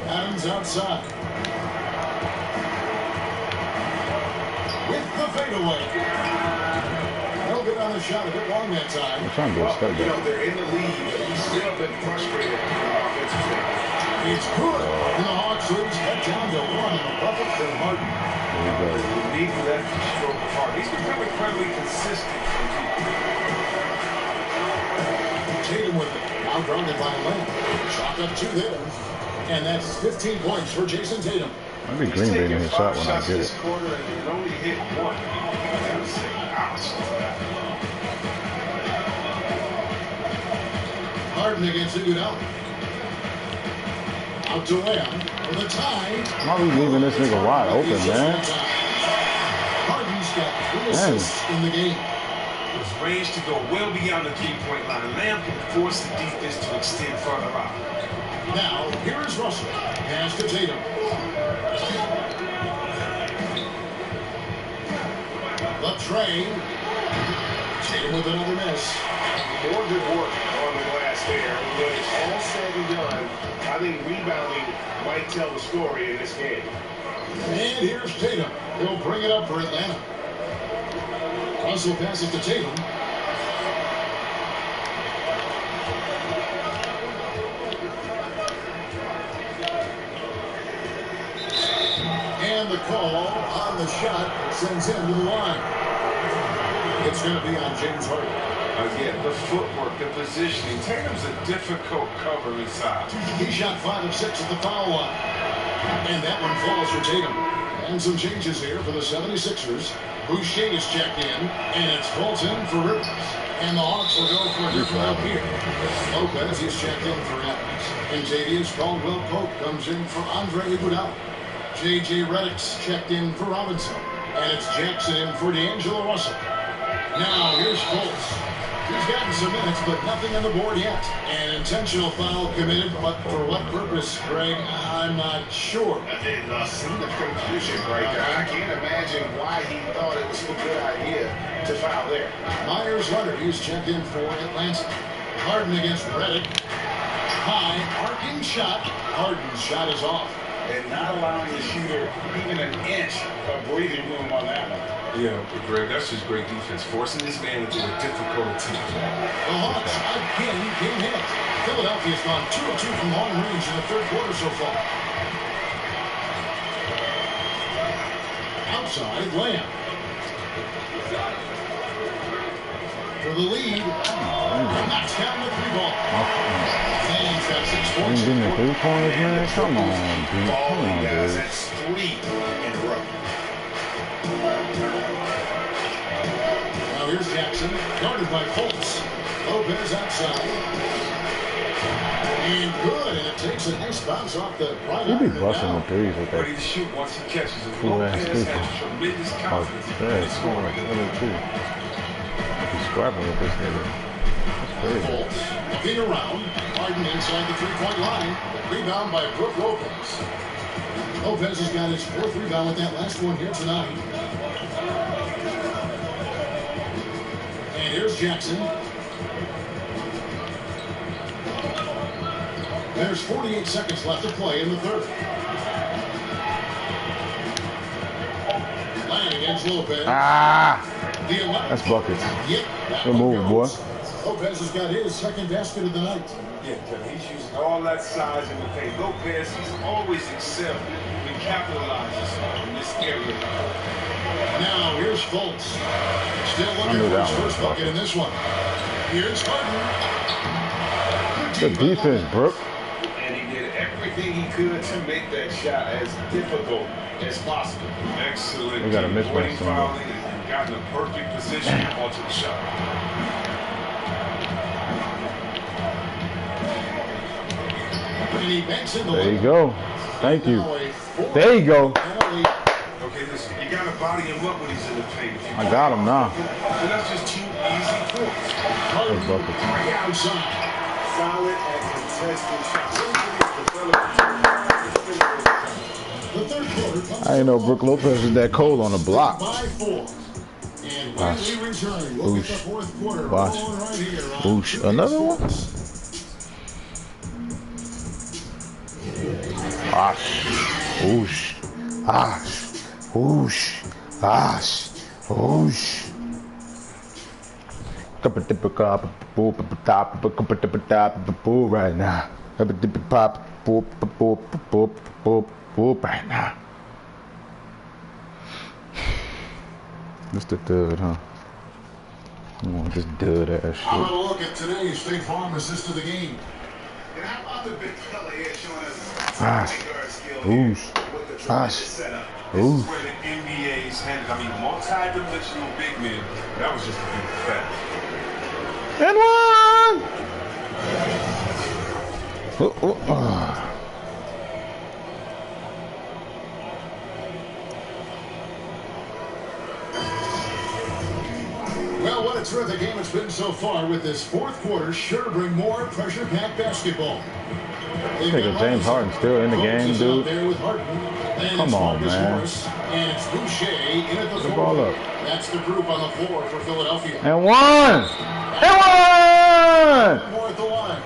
Adams outside. With the fadeaway. They'll get on the shot a bit long that time. I'm trying to do a step back. They're in the lead, but he's still been frustrated on the offensive end. It's good. And the Hawks lose that down to 1 in a bucket for Harden. The need for that stroke of heart. He's become incredibly consistent from deep. Tatum with it. Now grounded by Lane. Chalk up 2 there. And that's 15 points for Jason Tatum. I'll be green bay in his shot when I get it. This quarter and he only hit 1. I would say, ouch. Harden against Iguodala. Out to Lamb for the tie. Why are we leaving this nigga wide open, man? Harden's got 3 assists in the game. His range to go well beyond the 3-point line. Lamb can force the defense to extend further out. Now, here is Russell. Pass to Tatum. The train. Tatum with another miss. More good work on the glass there. When it's all said and done, I think rebounding might tell the story in this game. And here's Tatum. He'll bring it up for Atlanta. Russell passes to Tatum. And the call on the shot sends him to the line. It's going to be on James Harden. Again, the footwork, the positioning. Tatum's a difficult cover inside. He shot 5 of 6 at the foul line. And that one falls for Tatum. And some changes here for the 76ers. Boucher is checked in, and it's Fulton for Rivers. And the Hawks will go for a different up here. Lopez is checked in for Adams. And Xavier Caldwell-Pope comes in for Andre Iguodala. J.J. Redick's checked in for Robinson. And it's Jackson in for D'Angelo Russell. Now here's Fultz. He's gotten some minutes, but nothing on the board yet. An intentional foul committed, but for what purpose, Greg? I'm not sure. A scene of confusion right there. I can't imagine why he thought it was a good idea to foul there. Myers Leonard, he's checked in for Atlanta. Harden against Redick. high, arcing shot. Harden's shot is off. And not allowing the shooter even an inch of breathing room on that one. Yeah, Greg, that's just great defense. Forcing this man into a difficult attempt. The Hawks again came hit. Philadelphia's gone 2 of 2 from long range in the third quarter so far. Outside layup. For the lead. Knocks down the 3-ball. Fans got 6 points. Ain't getting the 3 pointers, man. Come on, dude. Come on, dude. That's 3 in a row. Now here's Jackson, guarded by Fultz. Lopez outside. And good, and it takes a nice bounce off the right He be arm and busting down. the threes with that Ready to shoot once he catches it. cool ass Lopez people. has tremendous Oh, confidence in that's cool. scoring. He's scrapping with this nigga. That's crazy. Fultz looking around. Harden inside the 3-point line. Rebound by Brook Lopez. Lopez has got his 4th rebound with that last one here tonight. And here's Jackson. There's 48 seconds left to play in the third. Line against Lopez. Ah! The 11th. That's buckets. Yep, that Good one move, boy. goes. Lopez has got his 2nd basket of the night. Yeah, Kevin, he's using all that size in the paint. Lopez, he's always excelled and capitalizes in this area. Now here's Fultz. Still I looking knew for that his one was first bucket in this one. Here's Harden. Good defense, Brooke. And he did everything he could to make that shot as difficult as possible. Excellent. We got a mismatch avoiding somewhere. fouling and got in a perfect position onto the shot. And he banks in the There you layup. go. Thank you. Now a 4 There you go. penalty. Okay, listen, you got to body him up when he's in the paint. If you I got him now. And that's just 2 easy points. Harden Those buckets. way outside. Solid and contested shots. The third quarter comes I ain't know Brook Lopez is that cold on the block. by 4. And when Watch. we return, we'll get the Boosh. 4th quarter Watch. rolling right here on Boosh. Another one? Ash. Whoosh. Ash. Whoosh. Ash. Whoosh. Right now. Right now. This the dud, huh? You want this dud ass How shit. about a look at today's State Farm assist of the game? And how about the big fella here showing us Ash. guard skill Whoosh. with the Ash. tremendous setup. This Ooh. is where the NBA's handle. I mean, multi-dimensional big men. That was just a big fact. And one! Well, what a terrific game it's been so far with this 4th quarter. Sure to bring more pressure-packed basketball. Nigga, James Harden still in the game, dude. There with Harden. And Come it's on, Marcus man. Morris, and it's Boucher in at the Get the ball floor. up. That's the group on the floor for Philadelphia. And one! And one! More at the line.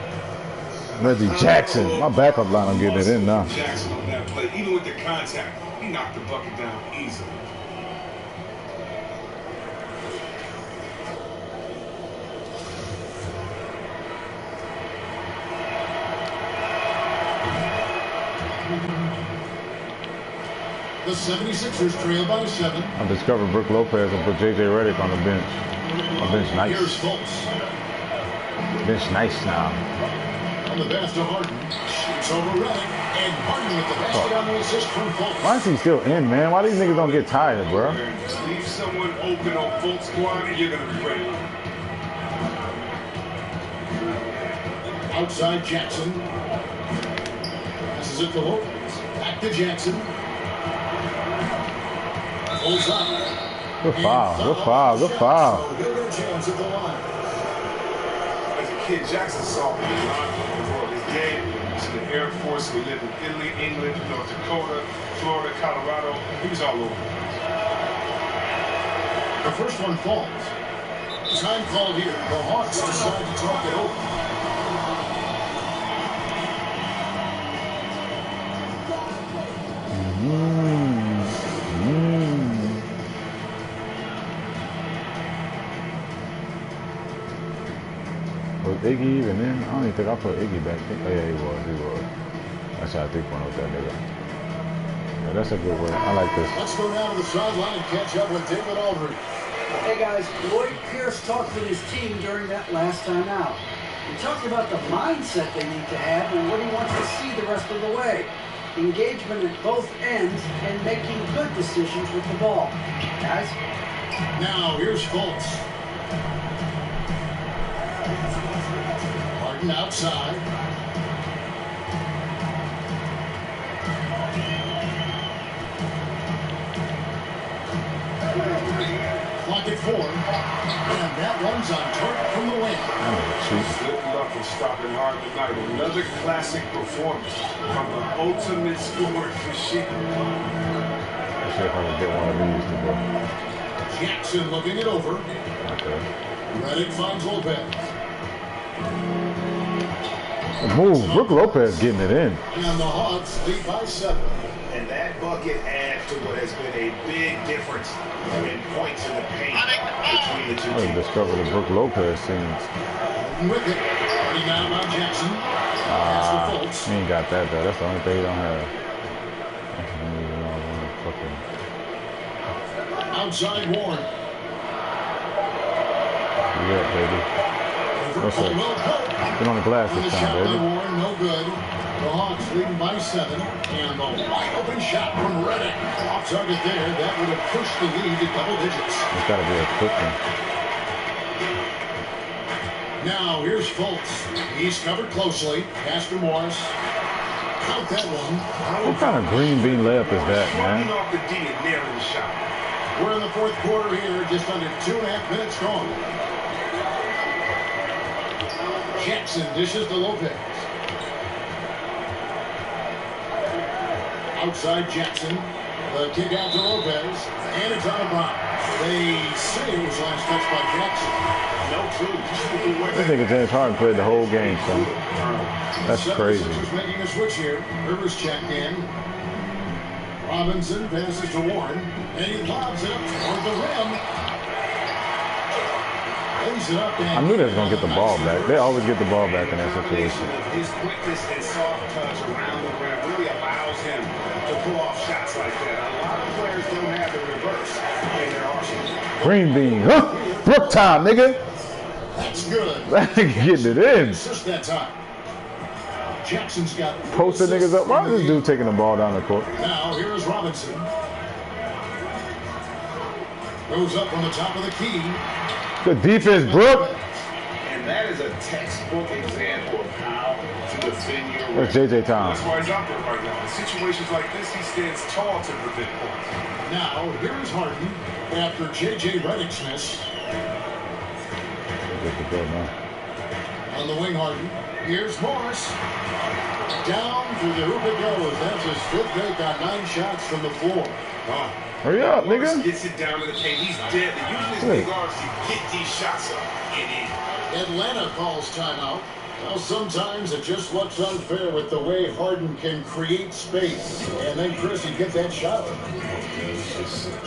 Reggie Jackson. My backup line, I'm getting it in now. Jackson on that play, even with the contact, he knocked the bucket down easily. The 76ers trail by 7. I discovered Brook Lopez and put JJ Redick on the bench. My bench Here's nice. Fultz. Bench nice now. On the pass to Harden. Shoots over Redick. And Harden with the basket on the assist from Fultz. Why is he still in, man? Why these niggas don't get tired, bro? Just leave someone open on full squad and you're going to regret it. Outside Jackson. This is it to Lopez. Back to Jackson. Pulls up. Good foul, good foul, good foul. So he'll get a chance at the line. As a kid, Jackson saw me before his game. He's in the Air Force. We lived in Italy, England, North Dakota, Florida, Colorado. He was all over. The first one falls. Time called here. The Hawks decide to talk it over. Iggy even in? I don't even think I put Iggy back. Oh, yeah, he was. I shot 3-point with that nigga. Yeah, that's a good way. I like this. Let's go down to the sideline and catch up with David Aldridge. Hey guys, Lloyd Pierce talked with his team during that last time out. He talked about the mindset they need to have and what he wants to see the rest of the way. Engagement at both ends and making good decisions with the ball. Guys? Now, here's Fultz. Harden outside. Clock at 4. And that one's on target from the wing. Slipping up and stopping hard tonight. Another classic performance from the ultimate scoring machine. Let's see if I can get one of these to go. Jackson looking it over. Okay. Redick finds Lopez. Move. Brook Lopez getting it in. And the Hawks lead by 7. And that bucket adds to what has been a big difference in points in the paint between the two I teams. discovered the Brook Lopez scenes. With it. Running down by Jackson. Pass to Fultz. He ain't got that though. That's the only thing he don't have. Outside Warren. Yeah, baby. What's up? Get on the glass this time, baby. Warren, no good. The Hawks leading by 7. And the wide open shot from Redick. Off target there. That would have pushed the lead to double digits. It's got to be a quick one. Now here's Fultz. He's covered closely. Pass to Morris. Out that one. What kind of green bean layup is that, man? Off the D and nailing the shot. We're in the fourth quarter here, just under 2.5 minutes gone. Jackson dishes to Lopez. Outside Jackson. The kick out to Lopez. And it's out of bounds. They say it was last touched by Jackson. No clue. I think James Harden played the whole game, son. That's crazy. Making a switch here. Rivers checked in. Robinson passes to Warren. And he lobs it up toward the rim. Lays it up and I knew they was going to get the ball back. They always get the ball back in that situation. His quickness and soft touch around the rim really allows him to pull off shots like that. A lot of players don't have the reverse in their arsenal. Green bean. Huh? Brook time, nigga. That's good. Getting it in. Assist that time. Jackson's got Posting niggas up. Why is this dude taking the ball down the court? Now here's Robinson. Goes up from the top of the key. Good defense, Brook. And that is a textbook example of how to defend your rim. Where's JJ Tom? That's why he's out there right now. In situations like this, he stands tall to prevent points. Now here's Harden after J.J. Redick's miss. On the wing, Harden. Here's Morris. Down through the hoop it goes. That's his 5th make on 9 shots from the floor. Hurry up, nigga. Gets it down to the paint. He's dead. Usually his big arms to get these shots up and in. Atlanta calls timeout. Well, sometimes it just looks unfair with the way Harden can create space. And then, Chris, you get that shot.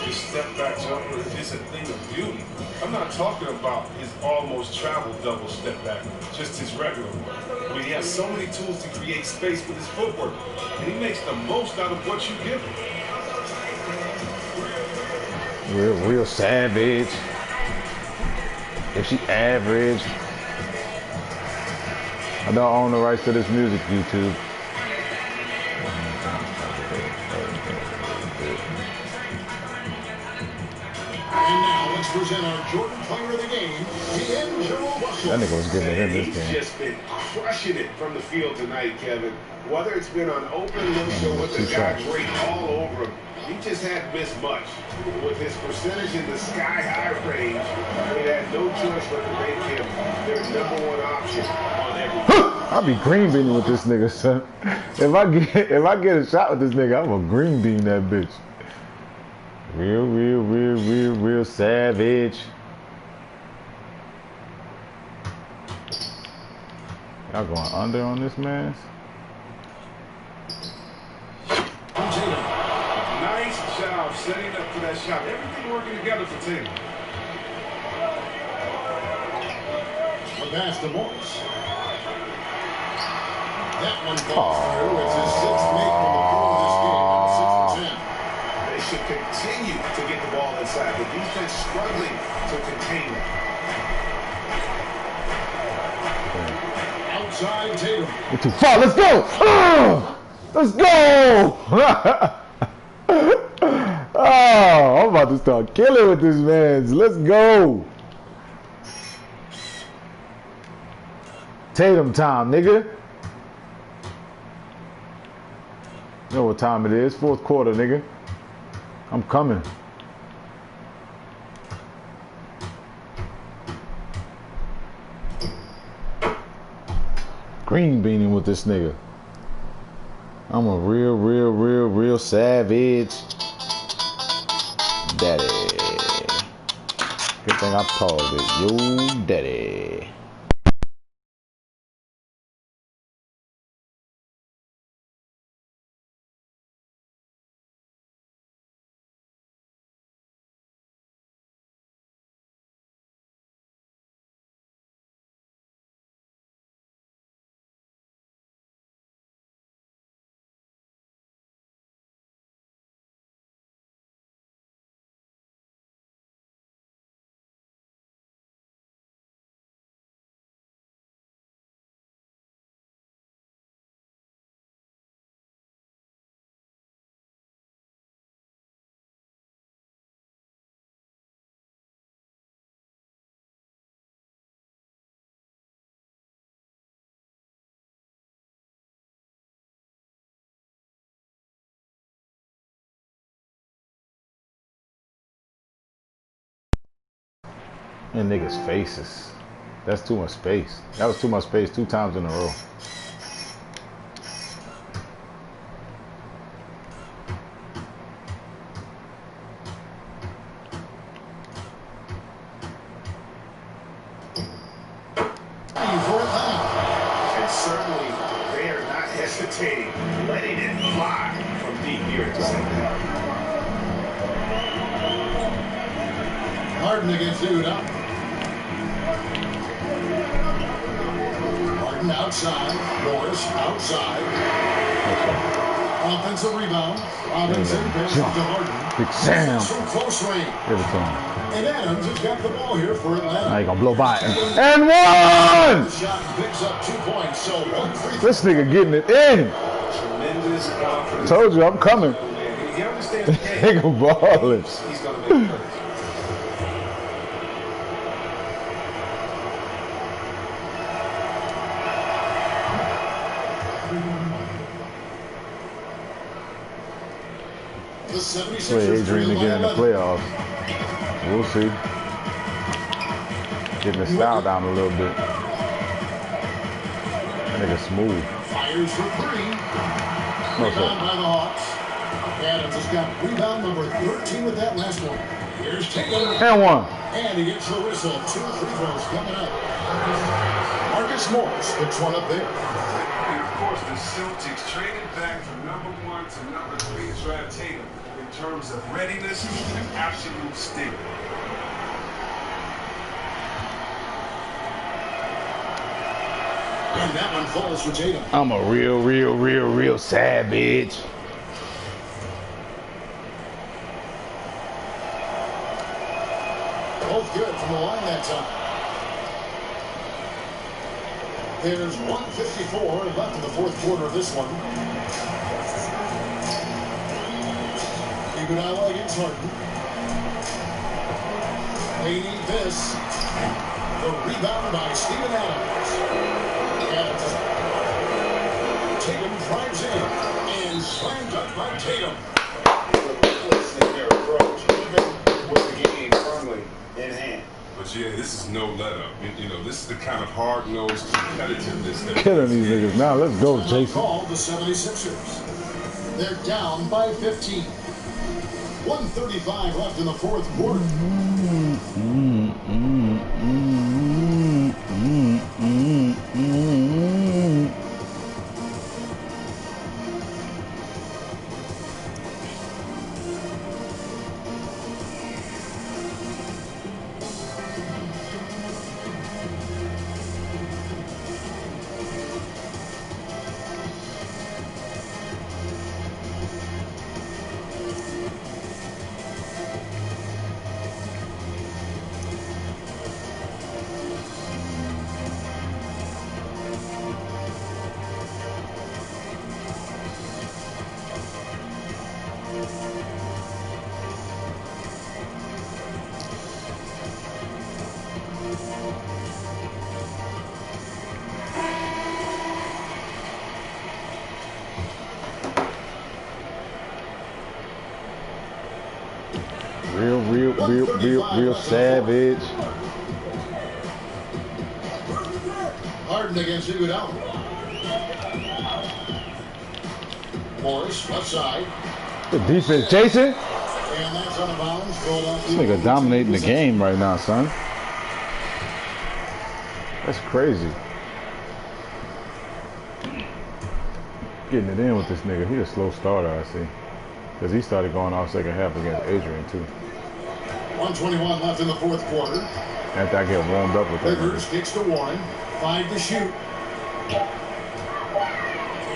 His step back jumper is a thing of beauty. I'm not talking about his almost travel double step back, just his regular one. But he has so many tools to create space with his footwork, and he makes the most out of what you give him. Real savage. If she average. I don't own the rights to this music, YouTube. And now let's present our Jordan Player of the Game, D'Angelo Russell. That nigga was getting it in this He's game. just been crushing it from the field tonight, Kevin. Whether it's been on open looks or with the guy great all over him, he just hadn't missed much. With his percentage in the sky-high range, they had no choice but to make him their #1 option on every. I'll be green beaning with this nigga, son. If I get a shot with this nigga, I'm gonna green bean that bitch. Real savage. Y'all going under on this, man? Nice job setting up for that shot. Everything working together for Tatum. the pass to Morris. That one falls through. It's his sixth make on the floor of this game. Now 6 for 10. They should continue to get the ball inside. The defense struggling to contain them. Outside Tatum. You're too far. Let's go. Let's go. Oh, I'm about to start killing with this man. Let's go. Tatum time, nigga. You know what time it is? Fourth quarter, nigga. I'm coming. Green beaning with this nigga. I'm a real savage daddy. Good thing I called it yo daddy. And niggas' faces. That's too much space. That was too much space 2 times in a row. And certainly they are not hesitating, letting it fly from deep here at the center. Harden against Udoka. Harden outside. Morris outside. Offensive rebound. Robinson passes to Harden. Big Sam. From close range. Give it to him. And Adams has got the ball here for Atlanta. Now you gonna blow by it. And one! The shot picks up 2 points, so 1 free. This nigga getting it in. Tremendous confidence. Told you I'm coming. He understands the game. Nigga ballin'. He's gonna make plays. The 76ers Wait, Adrian to get in the playoffs. We'll see. Getting the style down a little bit. That nigga smooth. Fires for 3. No, Rebound sir. by the Hawks. Adams has got rebound number 13 with that last one. Here's Taylor. And one. And he gets the whistle. 2 free throws coming up. Marcus Morris puts one up there. And of course, the Celtics traded back from number 1 to number 3 draft Tatum in terms of readiness and absolute state. And that one falls for Tatum. I'm a real savage. Both good from the line that time. There's 1:54 left in the fourth quarter of this one. Iguodala against Harden. They need this. The rebound by Steven Adams. Tatum drives in and slammed up by Tatum. Listening their approach, even with the game firmly in hand. But yeah, this is no let up. You know, this is the kind of hard-nosed competitiveness that Killing these niggas. Now let's go, Jason. Call the 76ers. They're down by 15. 1:35 left in the fourth quarter. Real savage. Harden against Iguodala. Morris, left side. Good defense, Jason. And that's out of bounds. This nigga dominating the game right now, son. That's crazy. Getting it in with this nigga. He a slow starter, I see. Because he started going off second half against Adrian, too. 1:21 left in the fourth quarter. After I get warmed up with that. Rivers kicks to Warren. 5 to shoot.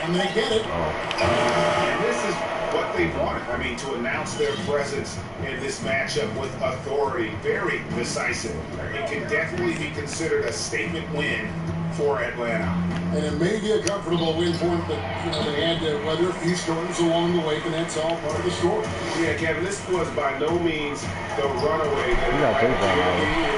And they get it. And this is what they wanted. I mean, to announce their presence in this matchup with authority, very decisive. It can definitely be considered a statement win for Atlanta. And it may be a comfortable win for them, but they had to weather a few storms along the way, and that's all part of the story. Yeah, Kevin, this was by no means the runaway that it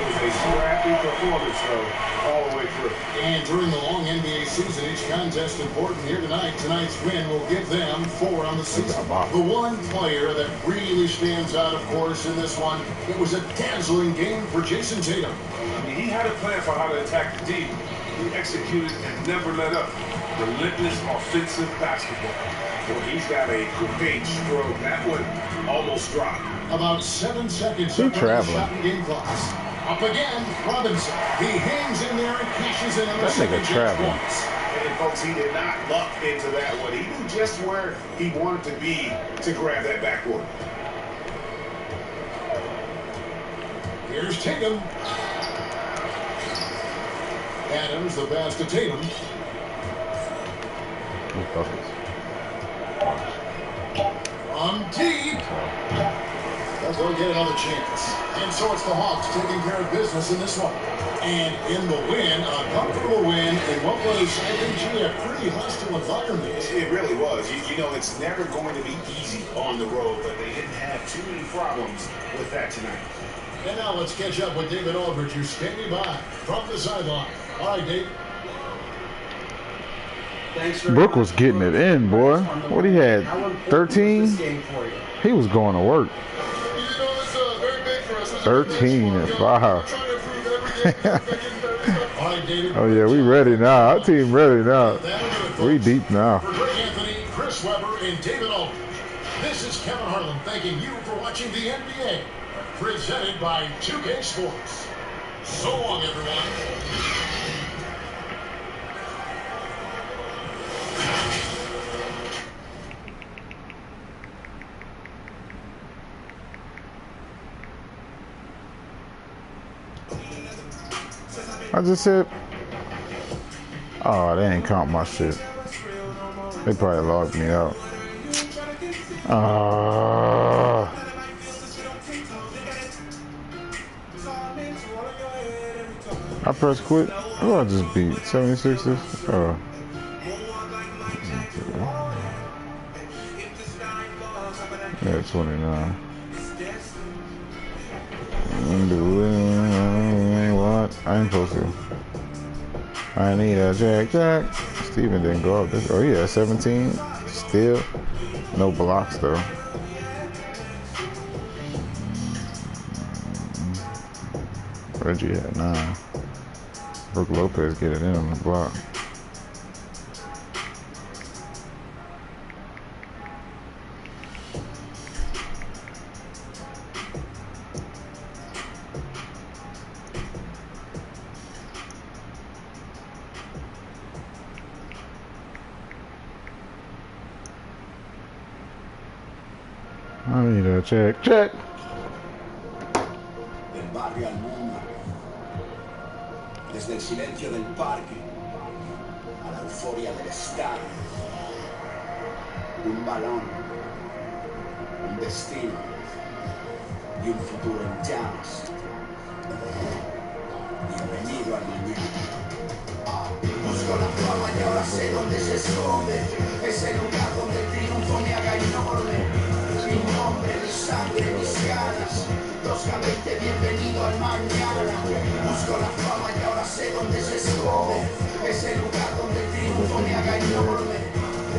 was a scrappy performance, though, all the way through. And during the long NBA season, each contest important here tonight. Tonight's win will give them 4 on the season. The one player that really stands out, of course, in this one, it was a dazzling game for Jason Tatum. I mean, he had a plan for how to attack the D. He executed and never let up. Relentless offensive basketball. Well, he's got a great stroke. That one almost dropped. About 7 seconds He's traveling. shot in game clocks. Up again, Robinson. He hangs in there and cashes in on the That nigga traveling. And folks, he did not luck into that one. He knew just where he wanted to be to grab that backboard. Here's Tatum. Adams, the pass to Tatum. On deep. That's going to get another chance. And so it's the Hawks taking care of business in this one. And in the win, a comfortable win in what was, I think, a pretty hostile environment. It really was. You know, it's never going to be easy on the road, but they didn't have too many problems with that tonight. And now let's catch up with David Aldridge, who's standing by from the sideline. All right, Dave. Brooke was getting it in, boy. What he had? 13? He was going to work. 13 and 5. Oh yeah, we ready now. Our team ready now. We deep now. For Greg Anthony, Chris Webber, and David Aldridge. This is Kevin Harlan thanking you for watching the NBA. Presented by 2K Sports. So long, everyone. I just said, oh, they ain't count my shit. They probably logged me out. I press quit. Oh, I just beat 76ers. Oh. Yeah, 29. What? I ain't supposed to. I need a Jack. Steven didn't go up this. Oh, yeah, 17. Still. No blocks, though. Reggie had 9. Brook Lopez get it in on the block. I need a check. Del barrio al mundo, desde el silencio del parque a la euforia del estadio, un balón, un destino y un futuro en llamas. Bienvenido al mañana. Busco la fama y ahora sé dónde se esconde ese lugar donde el triunfo me haga enorme. Mi nombre, mi sangre, mis ganas. 2K20, bienvenido al mañana. Busco la fama y ahora sé dónde se esconde ese lugar donde el triunfo me haga enorme.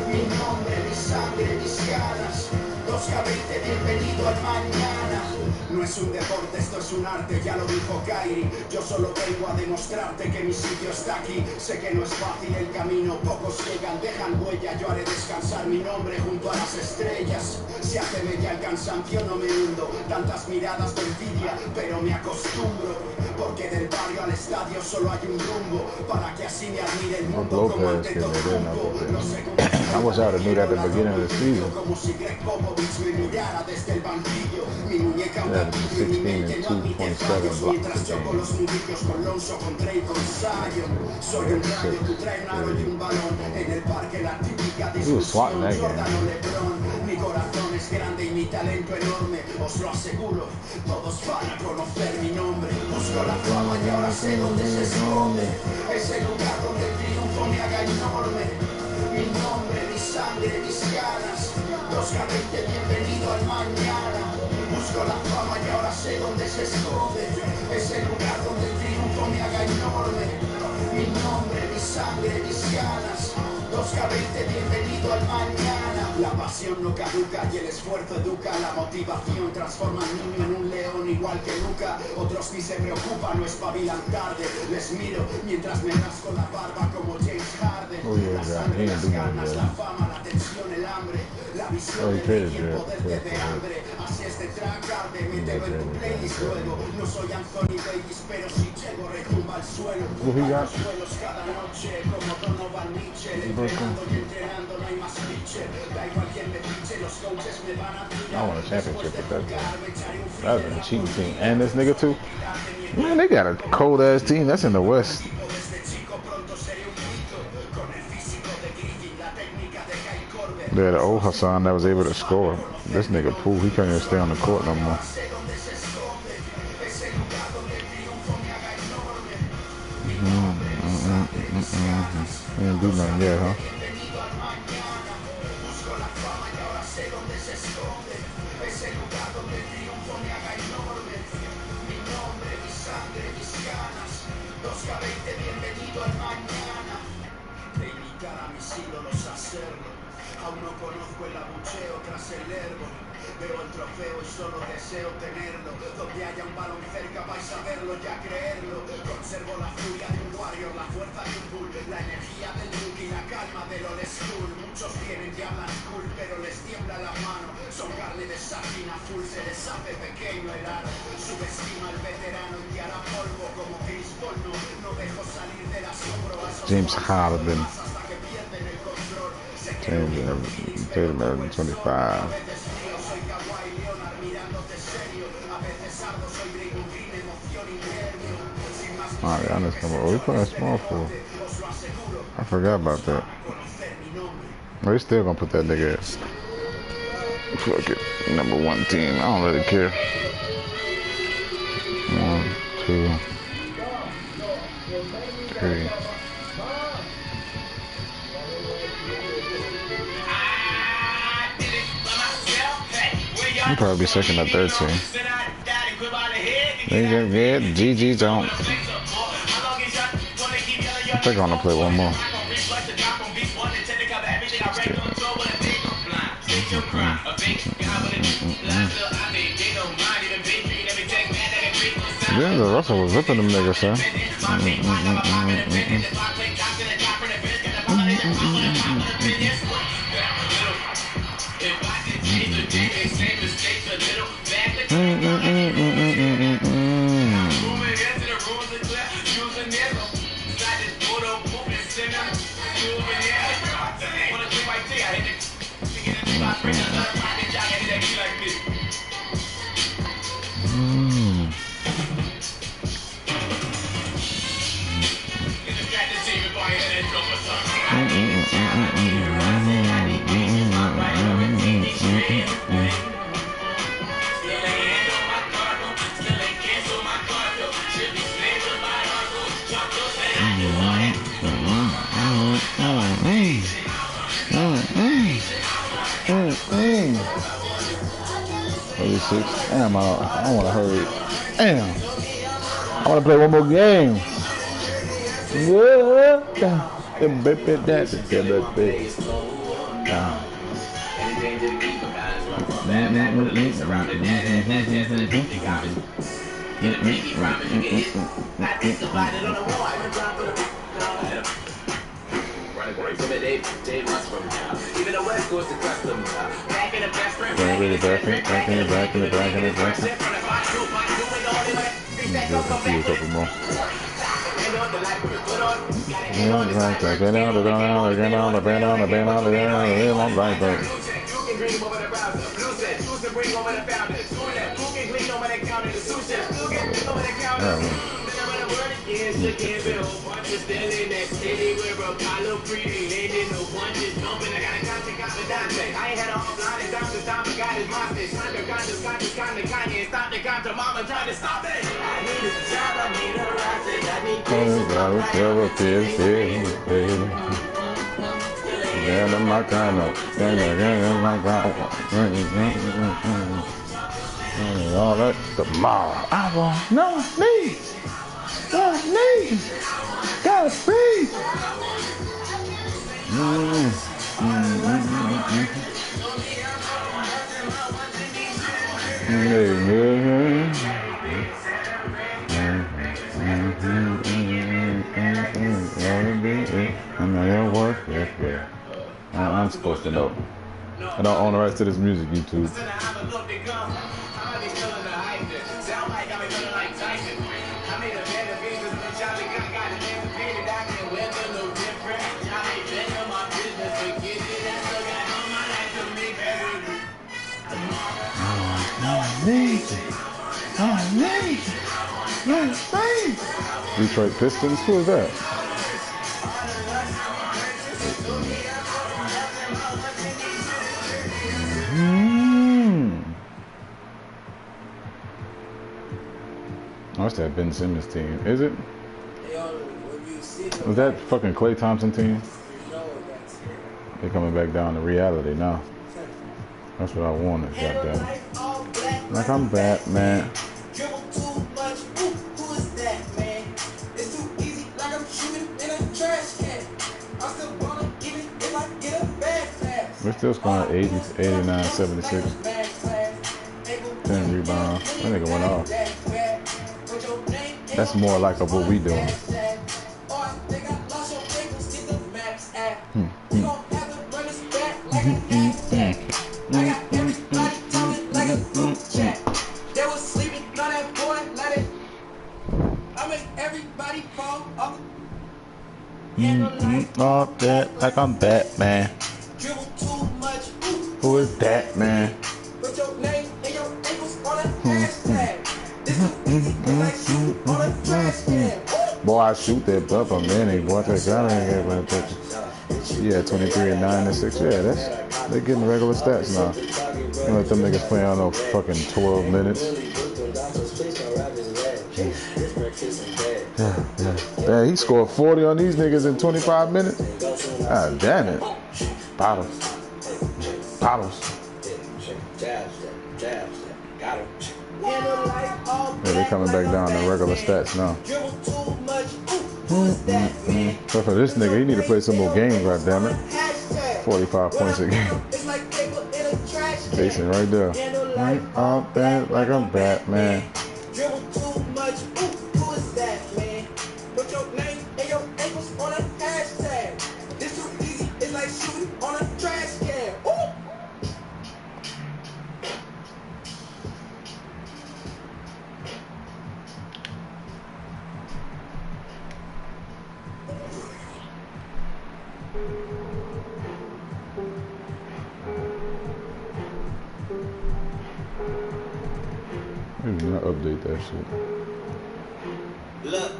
Mi nombre, mi sangre, mis ganas. 2K20, bienvenido al mañana. No es un deporte, esto es un arte, ya lo dijo Kairi. Yo solo vengo a demostrarte que mi sitio está aquí. Sé que no es fácil el camino, pocos llegan, dejan huella. Yo haré descansar mi nombre junto a las estrellas. Se hace bella el cansancio, no me hundo. Tantas miradas de envidia, pero me acostumbro. Porque del barrio al estadio solo hay un rumbo. Para que así me admire el mundo como ante todo rumbo. No sé cómo I wish I would have knew that at the beginning of the season. como si Greg Popovich me mirara desde el banquillo. Mi muñeca un Yeah, gatillo y mi 16 mente and no admite 2.7 fallos. blocks Mientras a choco game. los nudillos con Lonzo, con Trey, con Zion. Soy un rayo, tú traes un aro y un balón. En el parque la típica discusión. Jordan o LeBron. Mi corazón es grande y mi talento enorme. Os lo aseguro, todos van a conocer mi nombre. Busco la fama y ahora sé dónde se esconde. Es el lugar donde el triunfo me haga enorme. Mi nombre, mi sangre, mis ganas. 2K20, bienvenido al mañana. Busco la fama y ahora sé dónde se esconde. Es el lugar donde el triunfo me haga enorme. Mi nombre, mi sangre, mis ganas. 2K20, bienvenido al mañana. La pasión no caduca y el esfuerzo educa. La motivación transforma al niño en un león igual que Luca. Otros ni se preocupan, no espabilan tarde. Les miro mientras me rasco la barba como James Harden. La sangre, las ganas, la fama, la tensión, el hambre. La visión del rey y el poder de hambre. Así es de tragarde, mételo en tu playlist luego. No soy Anthony Davis, pero si llego retumba al suelo. Los suelos cada noche como Donovan Mitchell. Entrenando y entrenando, no hay más pitcher. Da igual quien me piche, los coaches me van a tirar. I want a championship with that team. That's a cheating team. And this nigga too. Man, they got a cold ass team. That's in the West. They're the old Hassan that was able to score. This nigga Poole, he can't even stay on the court no more. He didn't do nothing yet, huh? Aún no conozco el abucheo tras el herbo. Veo el trofeo y solo deseo tenerlo. Donde haya un balón cerca vais a verlo, ya creerlo. Conservo la furia de un warrior, la fuerza de un bull, la energía del rookie, la calma del old school. Muchos vienen y hablan cool, pero les tiembla la mano. Son carne de sáquina full, se les hace pequeño el aro. Subestima al veterano y hará polvo como Chris Paul. No dejo salir del asombro a esos James Harden. hasta que pierden el control. Tatum at 25. Oh, Giannis coming. Oh, we playing small for. I forgot about that. Well, they still gonna put that nigga as fuck it, #1 team. I don't really care. 1, 2, 3. He'll probably be second or third team. They got good. GG's on. I think I'm gonna play one more. Yeah, the Russell was ripping them niggas, son. Damn, I want to hurry. Damn. I want to play one more game. that with a lace around it. That jazz and the beat they got it. Get a baby rhyming, you get hit. I think divided on the wall. I drop with a running away from it, they must from now. Even the West Coast is custom. Back in the best friend. Back in the back. A couple more. All that tomorrow. I want no need. Gotta speak. I'm supposed to know. I don't own the rights to this music, YouTube. Detroit Pistons? Who is that? What's that Ben Simmons team? Is it? Was that fucking Klay Thompson team? They're coming back down to reality now. That's what I wanted, goddamn. Like I'm Batman. We're still scoring 80, 89, 76. 10 rebounds. That nigga went off. That's more like of what we doing. All that like I'm Batman. Who is that, man? Boy, I shoot that buff on Manny. Boy, that guy ain't get my attention. Yeah, 23 and 9 and 6. Yeah, they're getting regular stats now. You know, let them niggas play on no fucking 12 minutes. Yeah, he scored 40 on these niggas in 25 minutes. God damn it. Bottles. Yeah, they coming back down to regular stats now. So for this nigga, he need to play some more games, goddammit. 45 points a game. Jason right there. All that like I'm Batman. Maybe not update that shit. Look,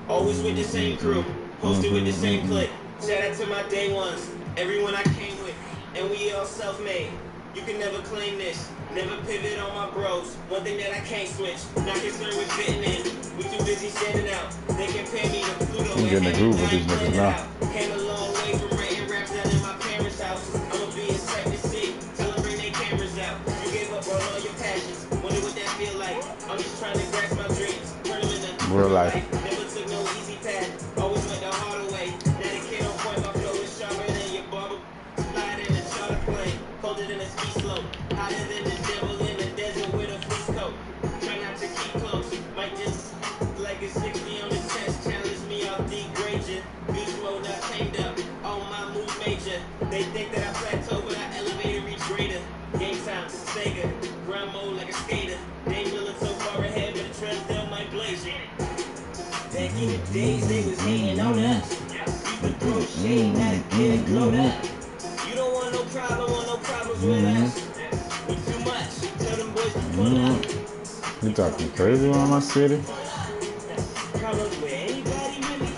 always with the same crew, posted with the same clique. Shout out to my day ones, everyone I came with, and we all self-made. You can never claim this, never pivot on my bros. One thing that I can't switch, not concerned with fitting in. We too busy standing out. They compare me to Pluto. I'm getting a groove with these niggas now. Came a long way from writing raps down in my parents' house. I'ma be in second seat till I bring their cameras out. You gave up on all your passions. Wonder what that feel like. I'm just trying to grasp my dreams. Turn them into real life. Never took no easy path. Always went the hard way. Now the kid on point, my flow is sharper than your barber. Slide in a charter plane. Colder than a ski slope. Hotter than in the days they was hating on us. We would throw shade, not get it glowed up. You don't want no problems with us. We too much. Tell them boys to pull up. You talking crazy around my city? Problems with anybody really?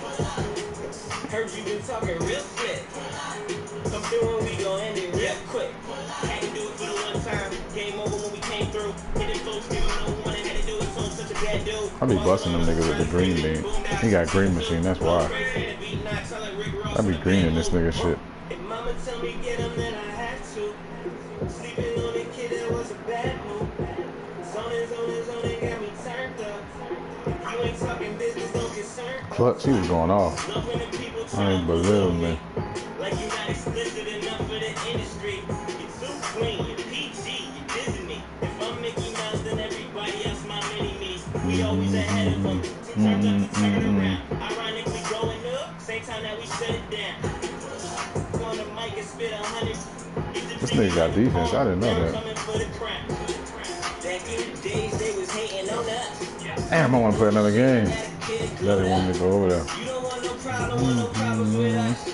Heard you been talking real slick. Come through and we gon' end it real quick. Had to do it for the one time. Game over when we came through. Hit it folks, give them no warning. Had to do it so such a bad dude. I be busting them niggas with the green bean. He got green machine, that's why. I be greening this nigga shit. If mama tell me get him, then I had to. Sleeping on a kid, that was a bad move. Zoning, got me turned up. If you ain't talking business, don't get concerned. Clutch, he was going off. I ain't believe me. Like you're not explicit enough for the industry. You're too clean, you're PG, you're Disney. If I'm Mickey Mouse, then everybody else my mini-me. We always ahead of them. Turned up to turn around. Ironically going up, same time that we shut it down. On the mic and spit 100. This nigga got defense, I didn't know that. Back in the days, they was hating on us. Damn, I want to play another game. Daddy wanted me to go over there. You don't want no problems with us.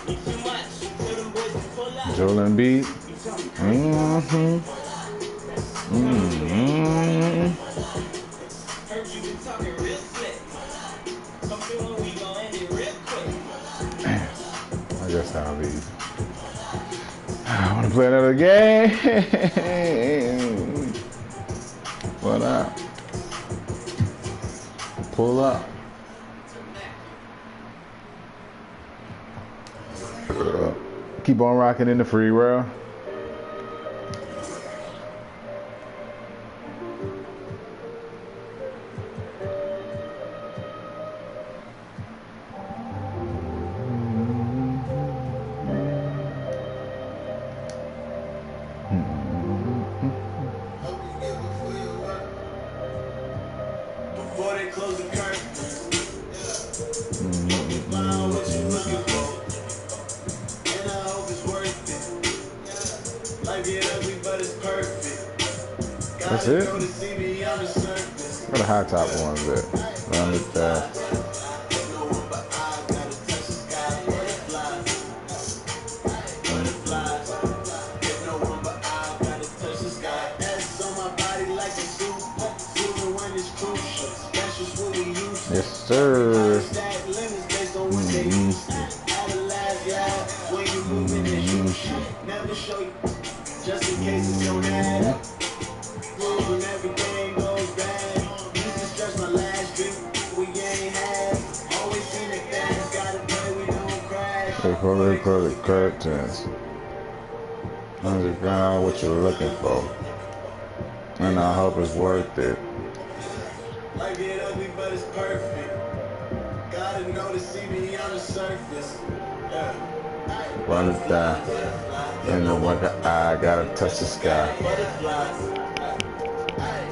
You too much. Tell them boys to pull up. Joel Embiid. Heard you been talking real slick. Come through and we gon' end it real quick. I guess I'll be. I want to play another game. What up? Pull up. Keep on rocking in the free world. Before they close the curtain. That's it? Where the high top ones at? Round it there. Yes, sir. Just in case it's your dad. When everything goes bad, you can stretch my last drink. We ain't had. Always seen the things, gotta pray we don't crash. They call it curtains. Underground, what you're looking for. And I hope it's worth it. Like it ugly, but it's perfect. Gotta know to see me on the surface. Yeah. Butterfly. In the winter, I gotta touch the sky.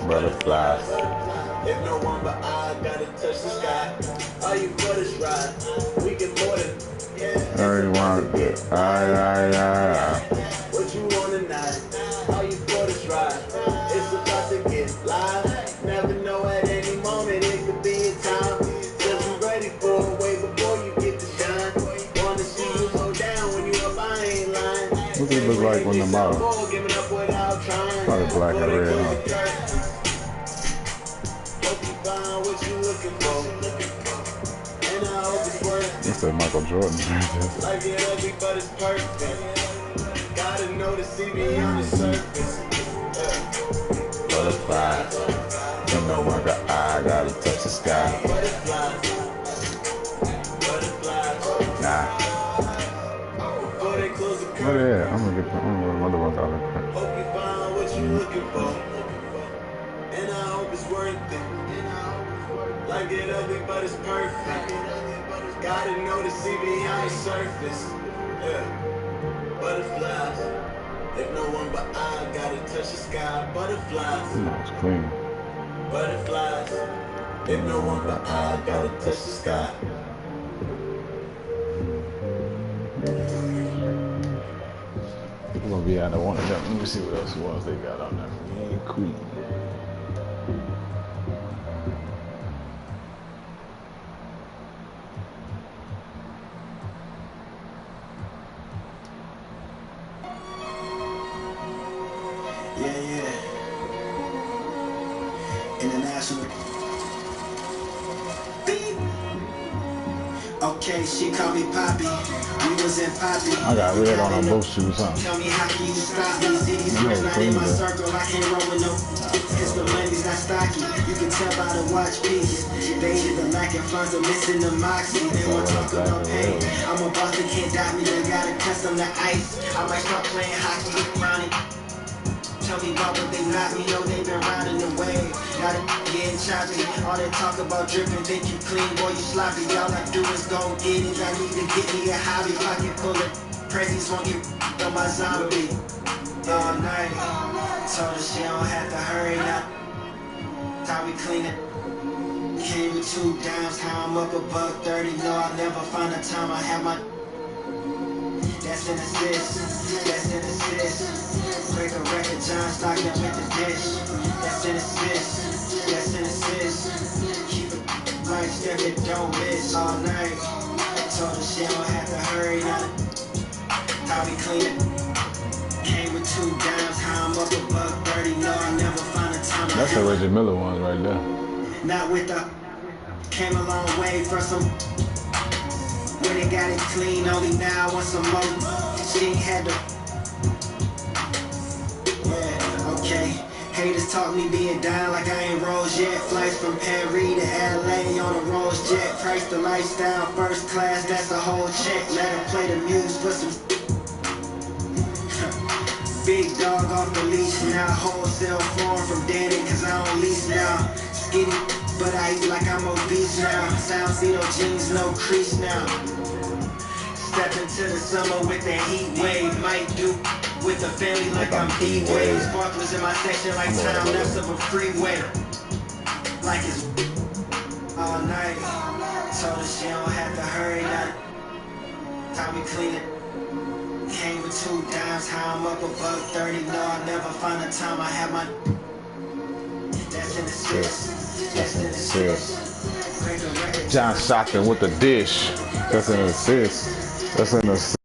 Butterflies. If no one but I gotta touch the sky. All you for this ride. We get more than. Everyone, What you want tonight? All you for this ride. It's about to get live. Never know at any moment it could be a time. Just be ready for it way before you get to shine. Wanna see you slow down when you up, I ain't lying. what does it look like on the bottom? Probably black and red, huh? It's that Michael Jordan right there. Like it ugly, but it's perfect. Gotta know to see me on the surface. Butterflies. In the winter, I gotta touch the sky. Nah. Oh yeah, I'm gonna get another one out of it. Hope you find what you looking for. And I hope it's worth it. Like it ugly, but it's perfect. Gotta know to see me on the surface. Yeah. Butterflies. If no one but I gotta touch the sky. Butterflies. It's clean. Butterflies. If no one but I gotta touch the sky. We're gonna be out of one of them. Let me see what else ones they got on there. Yeah, Queen. international. Okay, she called me Poppy. We was in Poppy. I got red on both shoes, huh? Tell me how can you stop me? See these friends not in my circle. I can't roll with no. It's the money's not stocky. You can tell by the watch piece. They either lacking funds or missing the moxie. They want to talk about pain. I'm a boss that can't doubt me. They got it custom to ice. I might start playing hockey with Ronnie. Tell me about what they not me, know they been riding the wave. Now they getting choppy. All they talk about dripping, think you clean, boy, you sloppy. All I do is go get it. I need to get me a hobby, pocket full of presents, won't get on my zombie. All night, told her she don't have to hurry now. How we clean it. Came with 2 dimes, how I'm up above 30. No, I'll never find a time I have my. That's an assist, that's an assist. Break a record, John Stockton with the dish. That's an assist, that's an assist. Keep it right, step it, don't miss all night. Told her she don't have to hurry now. How we clean it. Came with 2 dimes, how I'm up above 30. No, I never find a time. That's the Reggie Miller one right there. Not with the. Came a long way for some. When they got it clean, only now I want some more. She ain't had to. Yeah, okay. Haters talk me being down like I ain't rose yet. Flights from Paris to LA on a Rolls jet. Price the lifestyle, first class, that's a whole check. Let her play the music for some. Big dog off the leash now. Wholesale form from Danny, cause I don't lease now. Skinny. But I eat like I'm obese now. Salcedo jeans, no crease now. Step into the summer with the heat wave. Might do with the family like I'm D-Wave. Sparklers in my section like time left of a freeway. Like it's all night. Told her she don't have to hurry now. How we clean it. Came with 2 dimes, how I'm up above 30. No, I never find a time I have my. That's an assist. That's an assist. John Stockton with the dish. That's an assist. That's an assist.